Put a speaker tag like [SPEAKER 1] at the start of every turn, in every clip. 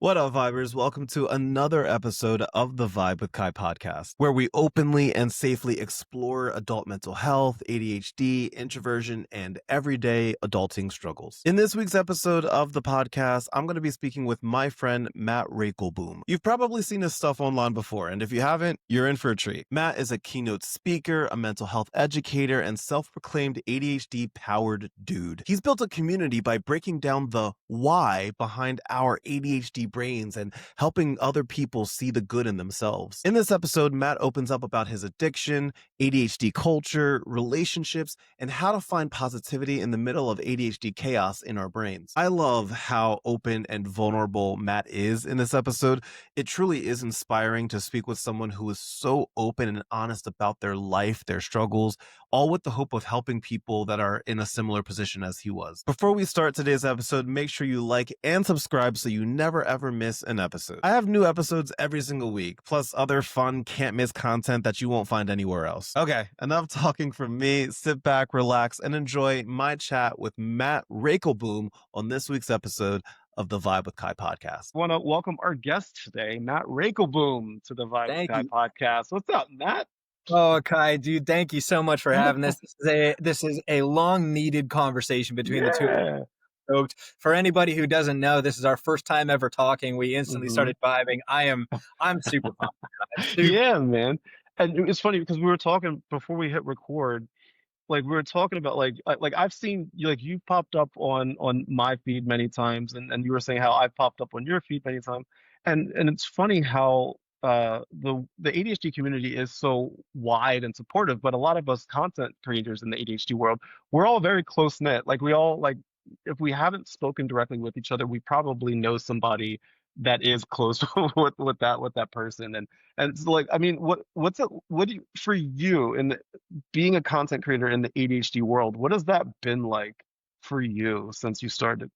[SPEAKER 1] What up, Vibers? Welcome to another episode of the Vibe with Kai podcast, where we openly and safely explore adult mental health, ADHD, introversion, and everyday adulting struggles. In this week's episode of the podcast, I'm going to be speaking with my friend Matt Raekelboom. You've probably seen his stuff online before, and if you haven't, you're in for a treat. Matt is a keynote speaker, a mental health educator, and self-proclaimed ADHD Powered Dude. He's built a community by breaking down the why behind our ADHD brains and helping other people see the good in themselves. In this episode, Matt opens up about his addiction, ADHD culture, relationships, and how to find positivity in the middle of ADHD chaos in our brains. I love how open and vulnerable Matt is in this episode. It truly is inspiring to speak with someone who is so open and honest about their life, their struggles, all with the hope of helping people that are in a similar position as he was. Before we start today's episode, make sure you like and subscribe so you never ever miss an episode. I have new episodes every single week, plus other fun can't miss content that you won't find anywhere else. Okay, enough talking from me. Sit back, relax, and enjoy my chat with Matt Raekelboom on this week's episode of the Vibe with Kai podcast.
[SPEAKER 2] I want to welcome our guest today, Matt Raekelboom, to the Vibe with Kai podcast. What's up, Matt?
[SPEAKER 3] Oh, Kai, dude, thank you so much for having this. This is a long needed conversation between the two of us. For anybody who doesn't know, this is our first time ever talking. We instantly started vibing. I'm super pumped.
[SPEAKER 2] Yeah, man. And it's funny because we were talking before we hit record. Like we were talking about like I've seen you popped up on my feed many times, and you were saying how I've popped up on your feed many times, and it's funny how the ADHD community is so wide and supportive, but a lot of us content creators in the ADHD world, we're all very close knit. Like we all like, if we haven't spoken directly with each other, we probably know somebody that is close with that person. And it's like, I mean, what do you, for you in being a content creator in the ADHD world, what has that been like for you since you started?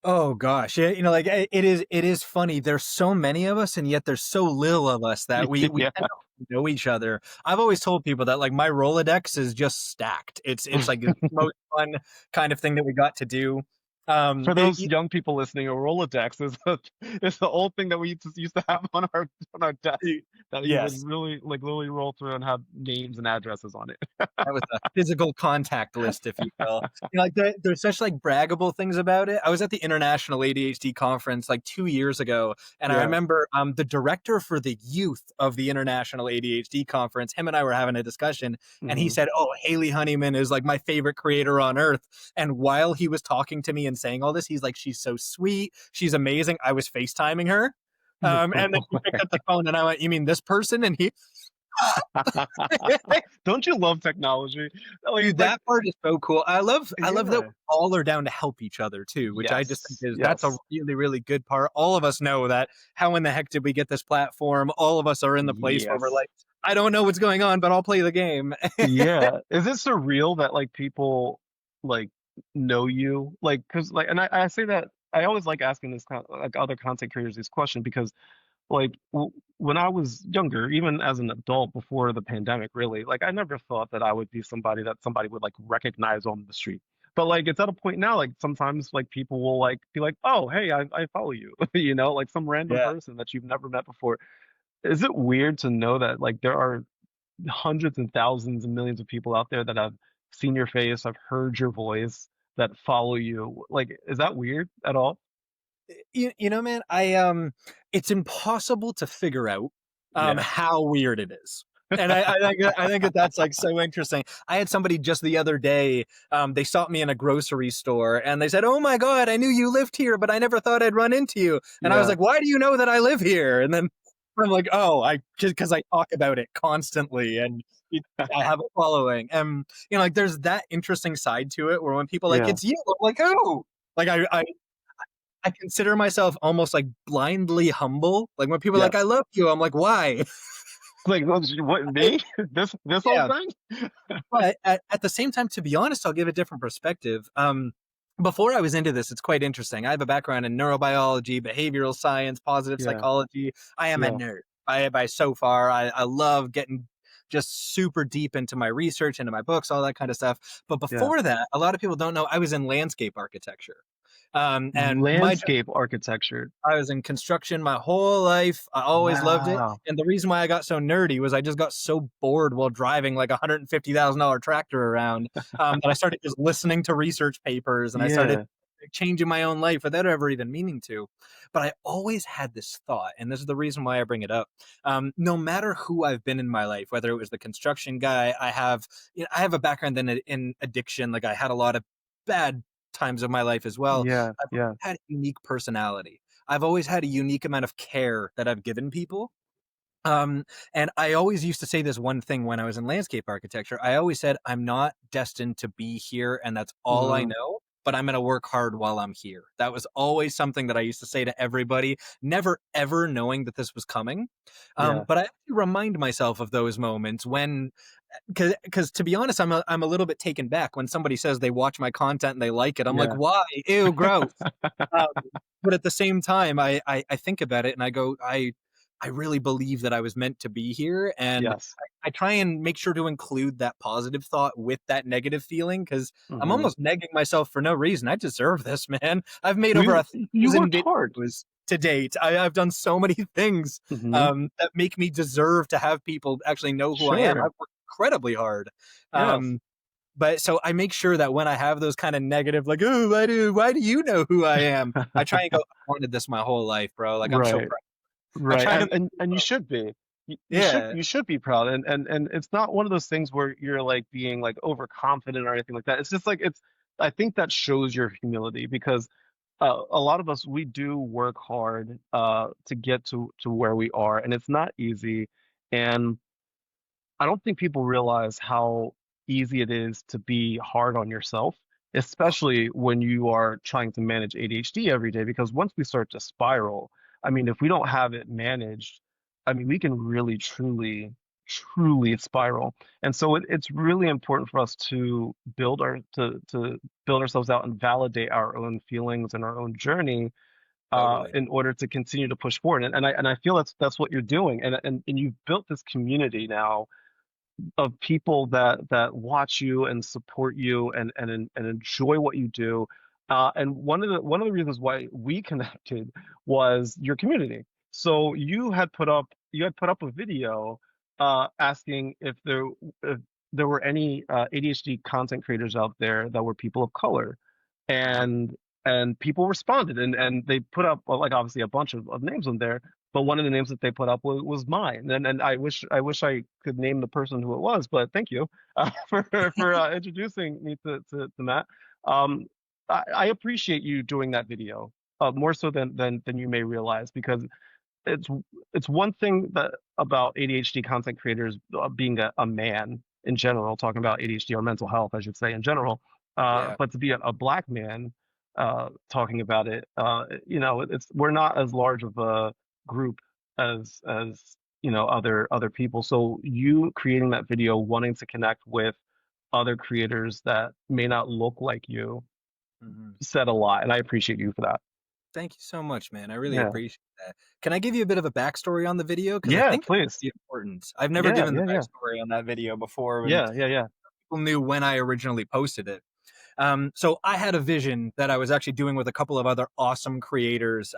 [SPEAKER 3] Oh gosh, yeah, it is funny. There's so many of us, and yet there's so little of us that we
[SPEAKER 2] Yeah.
[SPEAKER 3] kind of know each other. I've always told people that like my Rolodex is just stacked. It's like the most fun kind of thing that we got to do.
[SPEAKER 2] For those young people listening, a Rolodex is the old thing that we used to have on our desk that you would really literally roll through and have names and addresses on it.
[SPEAKER 3] That was a physical contact list, if you will. Like there's such like braggable things about it. I was at the International ADHD conference like 2 years ago, and I remember the director for the youth of the International ADHD conference, him and I were having a discussion, and he said, "Oh, Haley Honeyman is like my favorite creator on earth." And while he was talking to me and saying all this, he's like, "She's so sweet, she's amazing." I was FaceTiming her, and then he picked up the phone, and I went, "You mean this person?" And he.
[SPEAKER 2] Don't you love technology?
[SPEAKER 3] Dude, that part is so cool. I love that we all are down to help each other too, which I just think that's a really, really good part. All of us know that. How in the heck did we get this platform? All of us are in the place where we're like, I don't know what's going on, but I'll play the game.
[SPEAKER 2] Yeah. Is it surreal that like people like know you? Like, cause like, and I say that I always like asking this like other content creators this question because like when I was younger, even as an adult before the pandemic, really, like I never thought that I would be somebody that somebody would like recognize on the street. But like it's at a point now, like sometimes like people will like be like, "Oh, hey, I follow you," like some random person that you've never met before. Is it weird to know that like there are hundreds and thousands and millions of people out there that have seen your face, have heard your voice, that follow you? Like, is that weird at all?
[SPEAKER 3] Man, it's impossible to figure out how weird it is. And I think that's like so interesting. I had somebody just the other day, they stopped me in a grocery store and they said, "Oh my God, I knew you lived here, but I never thought I'd run into you." And I was like, "Why do you know that I live here?" And then I'm like, "Oh, I just because I talk about it constantly and I have a following." And like there's that interesting side to it where when people are like, "It's you," I'm like, "Oh." Like I consider myself almost like blindly humble. Like when people are like, "I love you," I'm like, "Why?"
[SPEAKER 2] Like, what, me? This whole thing?
[SPEAKER 3] But at the same time, to be honest, I'll give a different perspective. Before I was into this, it's quite interesting. I have a background in neurobiology, behavioral science, positive psychology. I am a nerd by so far. I love getting just super deep into my research, into my books, all that kind of stuff. But before that, a lot of people don't know I was in landscape architecture. And my
[SPEAKER 2] Landscape architecture.
[SPEAKER 3] I was in construction my whole life. I always loved it.
[SPEAKER 2] Wow.
[SPEAKER 3] And the reason why I got so nerdy was I just got so bored while driving like a $150,000 tractor around, that I started just listening to research papers, and I started
[SPEAKER 2] Yeah.
[SPEAKER 3] changing my own life without ever even meaning to. But I always had this thought, and this is the reason why I bring it up. No matter who I've been in my life, whether it was the construction guy, I have a background in addiction. Like I had a lot of bad times of my life as well.
[SPEAKER 2] Yeah.
[SPEAKER 3] I've
[SPEAKER 2] Yeah.
[SPEAKER 3] had a unique personality. I've always had a unique amount of care that I've given people. Um, and I always used to say this one thing when I was in landscape architecture. I always said, I'm not destined to be here, and that's all I
[SPEAKER 2] Hmm.
[SPEAKER 3] know, but I'm going to work hard while I'm here. That was always something that I used to say to everybody, never ever knowing that this was coming.
[SPEAKER 2] Yeah.
[SPEAKER 3] But I actually remind myself of those moments when, because to be honest, I'm a little bit taken back when somebody says they watch my content and they like it. I'm like,
[SPEAKER 2] Yeah.
[SPEAKER 3] why? Ew, gross. Um, but at the same time, I think about it and I go, I really believe that I was meant to be here, and
[SPEAKER 2] Yes.
[SPEAKER 3] I try and make sure to include that positive thought with that negative feeling because I'm
[SPEAKER 2] Hmm.
[SPEAKER 3] almost negging myself for no reason. I deserve this, man. I've made over
[SPEAKER 2] You
[SPEAKER 3] 1,000
[SPEAKER 2] worked hard.
[SPEAKER 3] videos to date. I've done so many things
[SPEAKER 2] Hmm.
[SPEAKER 3] that make me deserve to have people actually know who I am.
[SPEAKER 2] Sure.
[SPEAKER 3] I've worked incredibly hard.
[SPEAKER 2] Yes.
[SPEAKER 3] Um, but so I make sure that when I have those kind of negative, like, oh, why do you know who I am? I try and go, I wanted this my whole life, bro. Like, I'm so
[SPEAKER 2] Right.
[SPEAKER 3] proud. I
[SPEAKER 2] Right.
[SPEAKER 3] try to,
[SPEAKER 2] And you should be.
[SPEAKER 3] yeah,
[SPEAKER 2] You should be proud. And it's not one of those things where you're like being like overconfident or anything like that. It's just like I think that shows your humility because a lot of us, we do work hard to get to where we are, and it's not easy. And I don't think people realize how easy it is to be hard on yourself, especially when you are trying to manage ADHD every day. Because once we start to spiral, I mean, if we don't have it managed, I mean, we can really, truly spiral. And so it's really important for us to to build ourselves out and validate our own feelings and our own journey
[SPEAKER 3] totally.
[SPEAKER 2] in order to continue to push forward. And I feel that's what you're doing. And you've built this community now of people that watch you and support you and enjoy what you do. And one of the reasons why we connected was your community. So you had put up a video asking if there were any ADHD content creators out there that were people of color, and people responded and they put up well, like obviously a bunch of names on there, but one of the names that they put up was mine, and I wish I could name the person who it was, but thank you for introducing me to Matt. Um, I appreciate you doing that video more so than you may realize, because it's it's one thing that about ADHD content creators being a man in general, talking about ADHD or mental health, I should say in general,
[SPEAKER 3] Yeah.
[SPEAKER 2] but to be a black man talking about it, you know, it's we're not as large of a group as you know other people. So you creating that video, wanting to connect with other creators that may not look like you,
[SPEAKER 3] Mhm.
[SPEAKER 2] said a lot, and I appreciate you for that.
[SPEAKER 3] Thank you so much, man. I really
[SPEAKER 2] Yeah,
[SPEAKER 3] appreciate that. Can I give you a bit of a backstory on the video? Because I
[SPEAKER 2] yeah,
[SPEAKER 3] think it's
[SPEAKER 2] please.
[SPEAKER 3] really important. I've never
[SPEAKER 2] Yeah,
[SPEAKER 3] given the
[SPEAKER 2] yeah, yeah,
[SPEAKER 3] backstory on that video before, and
[SPEAKER 2] yeah.
[SPEAKER 3] people knew when I originally posted it. So I had a vision that I was actually doing with a couple of other awesome creators,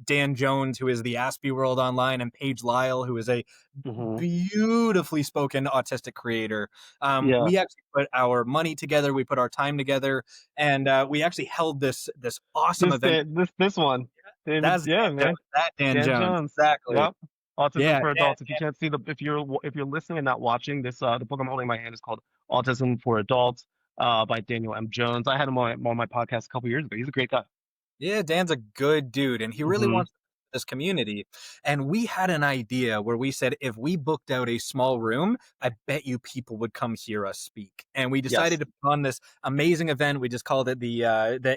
[SPEAKER 3] Dan Jones, who is the Aspie World Online, and Paige Lyle, who is a
[SPEAKER 2] Hmm.
[SPEAKER 3] beautifully spoken autistic creator.
[SPEAKER 2] Yeah.
[SPEAKER 3] We actually put our money together, we put our time together, and we actually held this awesome event.
[SPEAKER 2] This one, David.
[SPEAKER 3] That's
[SPEAKER 2] Yeah,
[SPEAKER 3] Dan Jones.
[SPEAKER 2] man.
[SPEAKER 3] That Dan
[SPEAKER 2] Dan
[SPEAKER 3] Jones,
[SPEAKER 2] Jones.
[SPEAKER 3] exactly.
[SPEAKER 2] Yep. Autism
[SPEAKER 3] Yeah,
[SPEAKER 2] for Adults. If you can't see if you're listening and not watching this, the book I'm holding in my hand is called Autism for Adults, by Daniel M. Jones. I had him on my podcast a couple years ago. He's a great guy.
[SPEAKER 3] yeah, Dan's a good dude, and he really
[SPEAKER 2] Hmm.
[SPEAKER 3] wants this community. And we had an idea where we said if we booked out a small room, I bet you people would come hear us speak. And we
[SPEAKER 2] Yes.
[SPEAKER 3] decided to put on this amazing event. We just called it the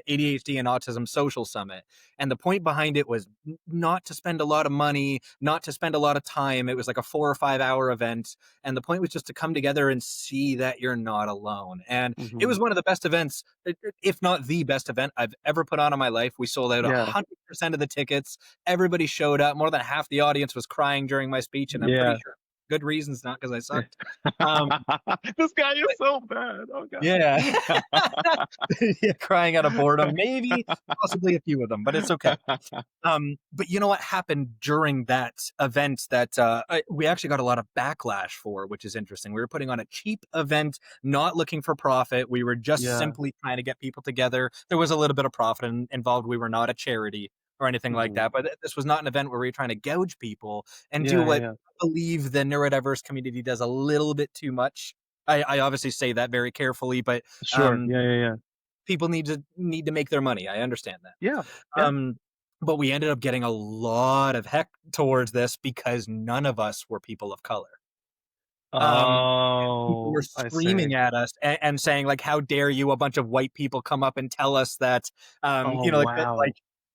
[SPEAKER 3] ADHD and Autism Social Summit. And the point behind it was not to spend a lot of money, not to spend a lot of time. It was like a 4 or 5 hour event, and the point was just to come together and see that you're not alone. And it
[SPEAKER 2] Hmm.
[SPEAKER 3] was one of the best events, if not the best event I've ever put on in my life. We sold out
[SPEAKER 2] Yeah.
[SPEAKER 3] 100% of the tickets. Everybody showed up. More than half the audience was crying during my speech, and I'm pretty
[SPEAKER 2] Yeah.
[SPEAKER 3] sure good reasons, not because I sucked. Um,
[SPEAKER 2] This guy is so bad. Oh god.
[SPEAKER 3] yeah. Yeah, crying out of boredom, maybe, possibly a few of them, but it's okay. But you know what happened during that event that we actually got a lot of backlash for, which is interesting. We were putting on a cheap event, not looking for profit. We were just
[SPEAKER 2] Yeah.
[SPEAKER 3] simply trying to get people together. There was a little bit of profit involved. We were not a charity or anything like
[SPEAKER 2] Mhm.
[SPEAKER 3] that, but this was not an event where we were trying to gouge people and do
[SPEAKER 2] Yeah,
[SPEAKER 3] what
[SPEAKER 2] yeah.
[SPEAKER 3] I believe the neurodiverse community does a little bit too much. I obviously say that very carefully, but
[SPEAKER 2] Sure.
[SPEAKER 3] um,
[SPEAKER 2] Yeah, yeah, yeah.
[SPEAKER 3] people need to make their money. I understand that.
[SPEAKER 2] Yeah. Yeah.
[SPEAKER 3] Um, but we ended up getting a lot of heck towards this because none of us were people of color. People were
[SPEAKER 2] Oh, I see.
[SPEAKER 3] screaming at us and saying like, "How dare you? A bunch of white people come up and tell us that,
[SPEAKER 2] Oh, wow.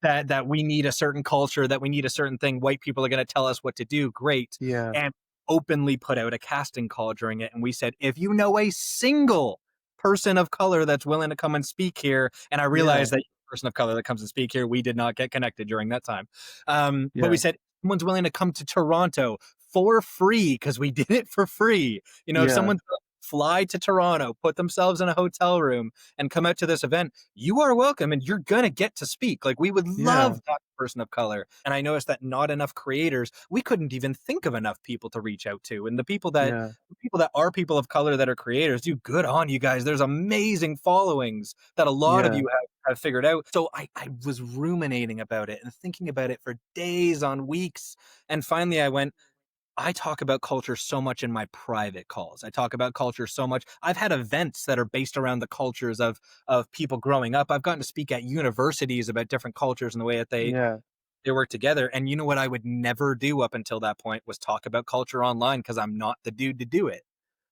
[SPEAKER 3] that we need a certain culture, that we need a certain thing. White people are going to tell us what to do. Great."
[SPEAKER 2] Yeah.
[SPEAKER 3] And openly put out a casting call during it, and we said, "If you know a single person of color that's willing to come and speak here," and I
[SPEAKER 2] Yeah.
[SPEAKER 3] realized that person of color that comes and speak here, we did not get connected during that time. But we
[SPEAKER 2] Yeah.
[SPEAKER 3] said, "Someone's willing to come to Toronto for free because we did it for free." You know, if
[SPEAKER 2] Yeah.
[SPEAKER 3] someone's fly to Toronto, put themselves in a hotel room, and come out to this event, you are welcome and you're going to get to speak. Like, we would
[SPEAKER 2] Yeah.
[SPEAKER 3] love that person of color. And I noticed that not enough creators, we couldn't even think of enough people to reach out to. And
[SPEAKER 2] Yeah.
[SPEAKER 3] the people that are people of color that are creators, do good on you guys. There's amazing followings that a lot of
[SPEAKER 2] Yeah.
[SPEAKER 3] you have figured out. So I was ruminating about it and thinking about it for days on weeks. And finally I went, I talk about culture so much in my private calls. I talk about culture so much. I've had events that are based around the cultures of people growing up. I've gotten to speak at universities about different cultures and the way that
[SPEAKER 2] Yeah.
[SPEAKER 3] they work together. And you know what I would never do up until that point was talk about culture online because I'm not the dude to do it.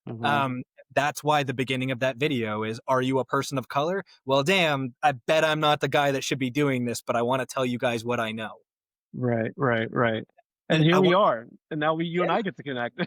[SPEAKER 2] Mhm.
[SPEAKER 3] Um, that's why the beginning of that video is, are you a person of color? Well, damn, I bet I'm not the guy that should be doing this, but I want to tell you guys what I know.
[SPEAKER 2] Right, right, right. And
[SPEAKER 3] And
[SPEAKER 2] here
[SPEAKER 3] I
[SPEAKER 2] we
[SPEAKER 3] want
[SPEAKER 2] are. And now you and I get to connect.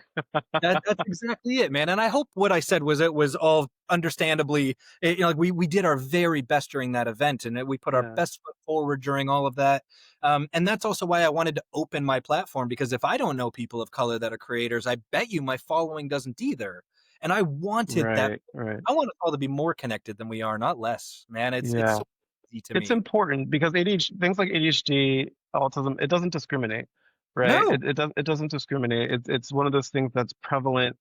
[SPEAKER 3] That's exactly it, man, and I hope what I said was it was all understandably you know, like, we did our very best during that event, and that we put our
[SPEAKER 2] Yeah.
[SPEAKER 3] best foot forward during all of that, and that's also why I wanted to open my platform, because if I don't know people of color that are creators, I bet you my following doesn't either, and I wanted that.
[SPEAKER 2] Right, right.
[SPEAKER 3] I want us all to be more connected than we are, not less, man. It's
[SPEAKER 2] Yeah.
[SPEAKER 3] so easy to
[SPEAKER 2] It's
[SPEAKER 3] me.
[SPEAKER 2] important because ADHD, things like ADHD, autism, it doesn't discriminate, right?
[SPEAKER 3] No.
[SPEAKER 2] It doesn't discriminate. It's one of those things that's prevalent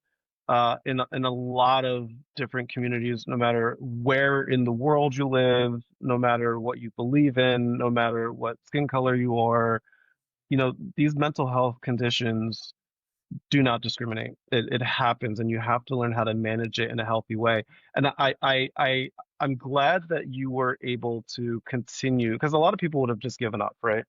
[SPEAKER 2] in a lot of different communities, no matter where in the world you live, no matter what you believe in, no matter what skin color you are. You know, these mental health conditions do not discriminate. It happens, and you have to learn how to manage it in a healthy way. And I'm glad that you were able to continue because a lot of people would have just given up, right?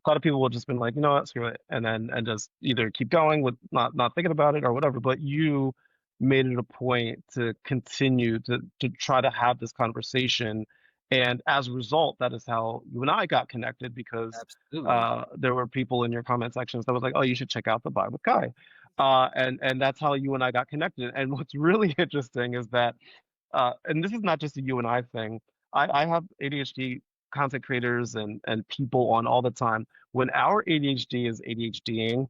[SPEAKER 2] A lot of people would have just been like, you know what, screw it, and just either keep going with not thinking about it or whatever. But you made it a point to continue to try to have this conversation, and as a result, that is how you and I got connected because
[SPEAKER 3] Absolutely.
[SPEAKER 2] there were people in your comment sections that was like, oh, you should check out the Vibe with Kai, and that's how you and I got connected. And what's really interesting is that and this is not just a you and I thing. I have ADHD content creators and people on all the time. When our ADHD is ADHDing,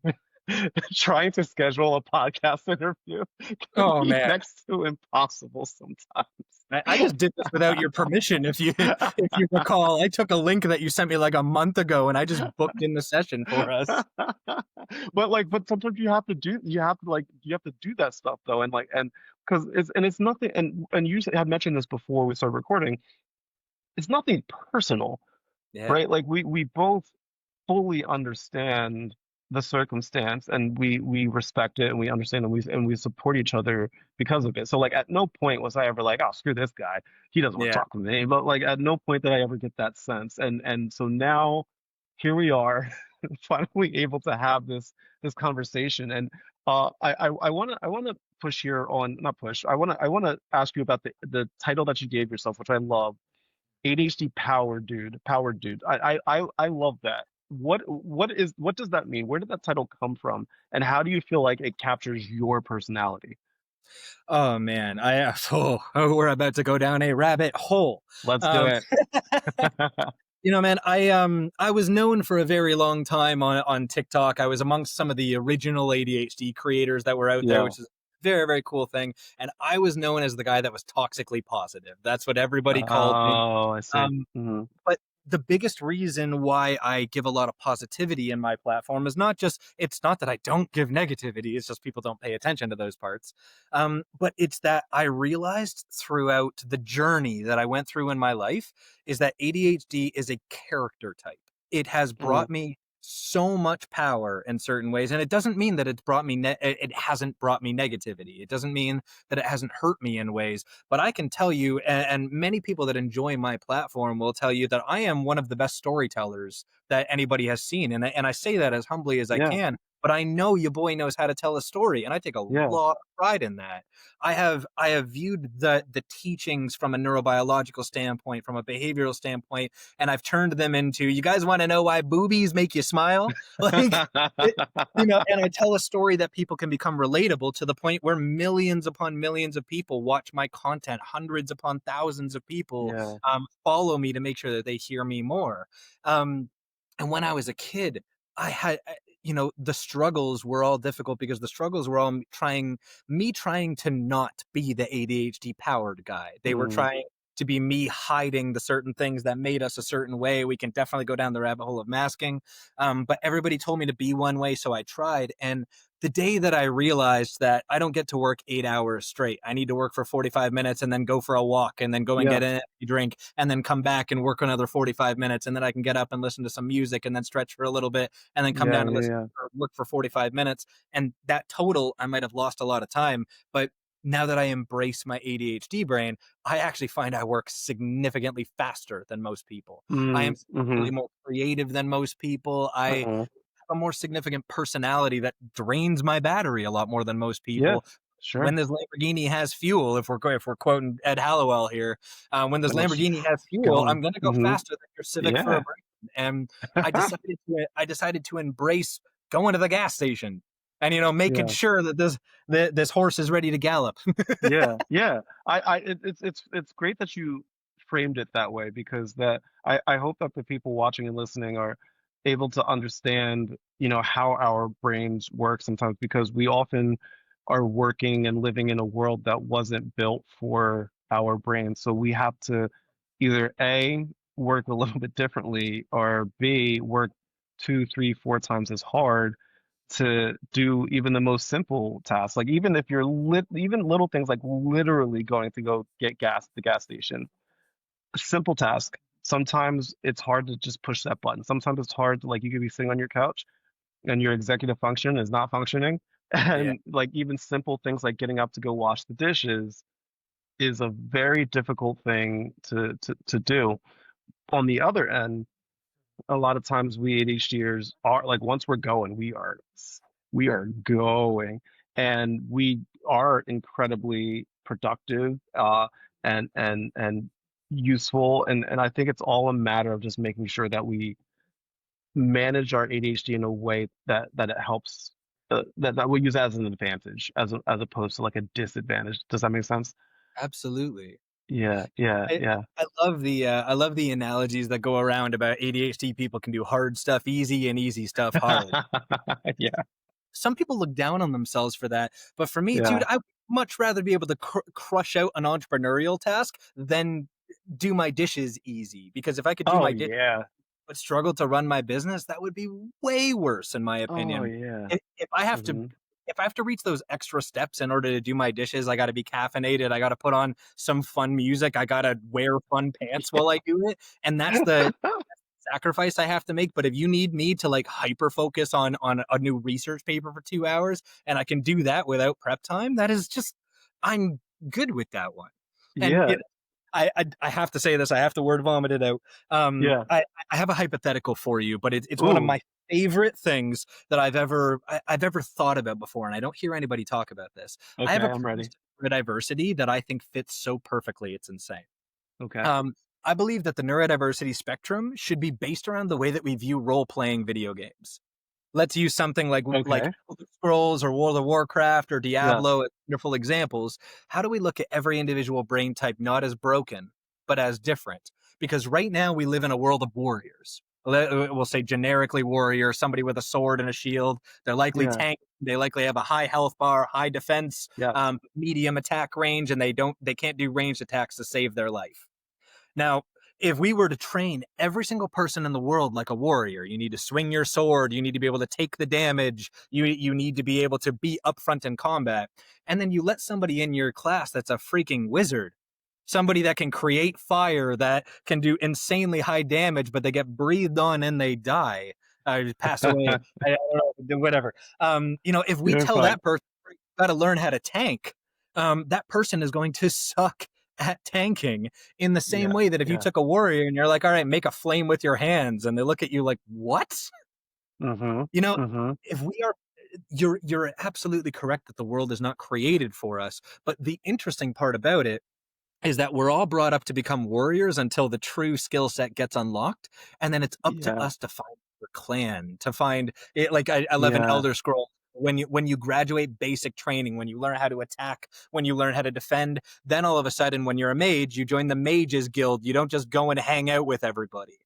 [SPEAKER 2] trying to schedule a podcast interview can
[SPEAKER 3] Oh,
[SPEAKER 2] be
[SPEAKER 3] man.
[SPEAKER 2] next to impossible
[SPEAKER 3] I just did this without your permission. If you recall, I took a link that you sent me like a month ago, and I just booked in the session for us.
[SPEAKER 2] but sometimes you have to do that stuff though, and because it's nothing, and you had mentioned this before we started recording. It's nothing personal,
[SPEAKER 3] Yeah,
[SPEAKER 2] right? Like we both fully understand the circumstance, and we respect it, and we understand, and we support each other because of it. So like at no point was I ever like, oh, screw this guy, he doesn't want to
[SPEAKER 3] yeah.
[SPEAKER 2] talk to me. But like at no point did I ever get that sense. And so now here we are, finally able to have this conversation. And I want to push here on, not push. I want to ask you about the title that you gave yourself, which I love. ADHD Powered Dude. I love that. What does that mean? Where did that title come from? And how do you feel like it captures your personality?
[SPEAKER 3] Oh man, we're about to go down a rabbit hole.
[SPEAKER 2] Let's do
[SPEAKER 3] Um,
[SPEAKER 2] it.
[SPEAKER 3] You know, man, I was known for a very long time on TikTok. I was amongst some of the original ADHD creators that were out there,
[SPEAKER 2] Yeah.
[SPEAKER 3] which is a very, very cool thing. And I was known as the guy that was toxically positive. That's what everybody called me.
[SPEAKER 2] Oh, I see.
[SPEAKER 3] Um,
[SPEAKER 2] Hmm.
[SPEAKER 3] but the biggest reason why I give a lot of positivity in my platform is it's not that I don't give negativity, it's just people don't pay attention to those parts. But it's that I realized throughout the journey that I went through in my life is that ADHD is a character type. It has
[SPEAKER 2] Hmm.
[SPEAKER 3] brought me so much power in certain ways, and it doesn't mean that it hasn't brought me negativity. It doesn't mean that it hasn't hurt me in ways, but I can tell you, and many people that enjoy my platform will tell you that I am one of the best storytellers that anybody has seen. And I say that as humbly as I
[SPEAKER 2] Yeah.
[SPEAKER 3] can, but I know your boy knows how to tell a story. And I take a
[SPEAKER 2] Yeah.
[SPEAKER 3] lot of pride in that. I have viewed the teachings from a neurobiological standpoint, from a behavioral standpoint, and I've turned them into, you guys want to know why boobies make you smile? Like, it, and I tell a story that people can become relatable to the point where millions upon millions of people watch my content, hundreds upon thousands of people
[SPEAKER 2] Yeah.
[SPEAKER 3] follow me to make sure that they hear me more. Um, and when I was a kid, the struggles were all difficult because the struggles were all trying to not be the ADHD powered guy. They were
[SPEAKER 2] Mm.
[SPEAKER 3] trying to be me hiding the certain things that made us a certain way. We can definitely go down the rabbit hole of masking. But everybody told me to be one way, so I tried. And the day that I realized that I don't get to work 8 hours straight, I need to work for 45 minutes and then go for a walk and then go and
[SPEAKER 2] Yeah.
[SPEAKER 3] get an energy drink and then come back and work another 45 minutes. And then I can get up and listen to some music and then stretch for a little bit and then come
[SPEAKER 2] Yeah.
[SPEAKER 3] down and
[SPEAKER 2] Yeah.
[SPEAKER 3] listen
[SPEAKER 2] Yeah.
[SPEAKER 3] or work for 45 minutes. And that total, I might have lost a lot of time. But now that I embrace my ADHD brain, I actually find I work significantly faster than most people. I am
[SPEAKER 2] Mm.
[SPEAKER 3] significantly
[SPEAKER 2] Hmm.
[SPEAKER 3] more creative than most people. I
[SPEAKER 2] Uh-huh.
[SPEAKER 3] a more significant personality that drains my battery a lot more than most
[SPEAKER 2] Yeah.
[SPEAKER 3] people. When
[SPEAKER 2] Sure.
[SPEAKER 3] this Lamborghini has fuel, if we're quoting Ed Hallowell here, when this
[SPEAKER 2] Let's
[SPEAKER 3] Lamborghini has
[SPEAKER 2] keep
[SPEAKER 3] fuel,
[SPEAKER 2] going.
[SPEAKER 3] I'm going to go
[SPEAKER 2] Hmm.
[SPEAKER 3] faster than your Civic for a
[SPEAKER 2] Yeah.
[SPEAKER 3] break. And I decided to embrace going to the gas station and making
[SPEAKER 2] Yeah.
[SPEAKER 3] sure that this horse is ready to gallop.
[SPEAKER 2] Yeah. Yeah. It's great that you framed it that way, because that I hope that the people watching and listening are able to understand, how our brains work sometimes, because we often are working and living in a world that wasn't built for our brains. So we have to either A, work a little bit differently, or B, work two, three, four times as hard to do even the most simple tasks. Like, even if you're even little things like literally going to go get gas at the gas station, a simple task. Sometimes it's hard to just push that button. Sometimes it's hard to, like, you could be sitting on your couch and your executive function is not functioning.
[SPEAKER 3] Yeah,
[SPEAKER 2] And like, even simple things like getting up to go wash the dishes is a very difficult thing to do. On the other end, a lot of times we ADHDers are like, once we're going, we are going, and we are incredibly productive, and useful, and I think it's all a matter of just making sure that we manage our ADHD in a way that it helps, that we use as an advantage, as opposed to like a disadvantage. Does that make sense?
[SPEAKER 3] absolutely.
[SPEAKER 2] Yeah, yeah,
[SPEAKER 3] I
[SPEAKER 2] yeah.
[SPEAKER 3] I love the analogies that go around about ADHD people can do hard stuff easy and easy stuff hard.
[SPEAKER 2] Yeah,
[SPEAKER 3] Some people look down on themselves for that, but for me,
[SPEAKER 2] yeah.
[SPEAKER 3] dude, I would much rather be able to crush out an entrepreneurial task than do my dishes easy. Because if I could do
[SPEAKER 2] Oh
[SPEAKER 3] my dishes
[SPEAKER 2] yeah.
[SPEAKER 3] but struggle to run my business, that would be way worse, in my
[SPEAKER 2] Oh
[SPEAKER 3] opinion.
[SPEAKER 2] yeah.
[SPEAKER 3] If I have to
[SPEAKER 2] Hmm.
[SPEAKER 3] if I have to reach those extra steps in order to do my dishes, I got to be caffeinated. I got to put on some fun music. I got to wear fun pants while I do it, and that's the sacrifice I have to make. But if you need me to like hyper focus on a new research paper for 2 hours, and I can do that without prep time, that is just I'm good with that one. And
[SPEAKER 2] Yeah,
[SPEAKER 3] I have to say this. I have to word vomit it out.
[SPEAKER 2] yeah.
[SPEAKER 3] I have a hypothetical for you, but it's one of
[SPEAKER 2] Ooh,
[SPEAKER 3] my favorite things that I've ever thought about before, and I don't hear anybody talk about this. I
[SPEAKER 2] okay,
[SPEAKER 3] have a
[SPEAKER 2] I'm
[SPEAKER 3] premise
[SPEAKER 2] ready.
[SPEAKER 3] to neurodiversity that I think fits so perfectly. It's insane.
[SPEAKER 2] Okay,
[SPEAKER 3] Um, I believe that the neurodiversity spectrum should be based around the way that we view role playing video games. Let's use something like
[SPEAKER 2] okay.
[SPEAKER 3] Elder Scrolls or World of Warcraft or
[SPEAKER 2] Yes.
[SPEAKER 3] Diablo as wonderful examples. How do we look at every individual brain type not as broken, but as different? because right now we live in a world of warriors. We'll say generically warrior, somebody with a sword and a shield. They're likely
[SPEAKER 2] Yeah.
[SPEAKER 3] tank. They likely have a high health bar, high defense,
[SPEAKER 2] Yeah.
[SPEAKER 3] medium attack range, and they can't do ranged attacks to save their life. Now, if we were to train every single person in the world like a warrior, you need to swing your sword, you need to be able to take the damage, you need to be able to be upfront in combat, and then you let somebody in your class that's a freaking wizard, somebody that can create fire, that can do insanely high damage, but they get breathed on and they die, pass away, I don't know, whatever. If we
[SPEAKER 2] You're
[SPEAKER 3] tell
[SPEAKER 2] fine.
[SPEAKER 3] that person got to learn how to tank, that person is going to suck at tanking in the same
[SPEAKER 2] Yeah.
[SPEAKER 3] way that if you
[SPEAKER 2] Yeah.
[SPEAKER 3] took a warrior and you're like, all right, make a flame with your hands, and they look at you like, what?
[SPEAKER 2] Mm-hmm.
[SPEAKER 3] You know,
[SPEAKER 2] Mm-hmm.
[SPEAKER 3] if we are, you're absolutely correct that the world is not created for us. But the interesting part about it is that we're all brought up to become warriors until the true skill set gets unlocked, and then it's up to
[SPEAKER 2] Yeah.
[SPEAKER 3] us to find your clan, to find it. Like I love an
[SPEAKER 2] Yeah.
[SPEAKER 3] Elder Scroll. When you graduate basic training, when you learn how to attack, when you learn how to defend, then all of a sudden, when you're a mage, you join the Mages Guild. You don't just go and hang out with everybody.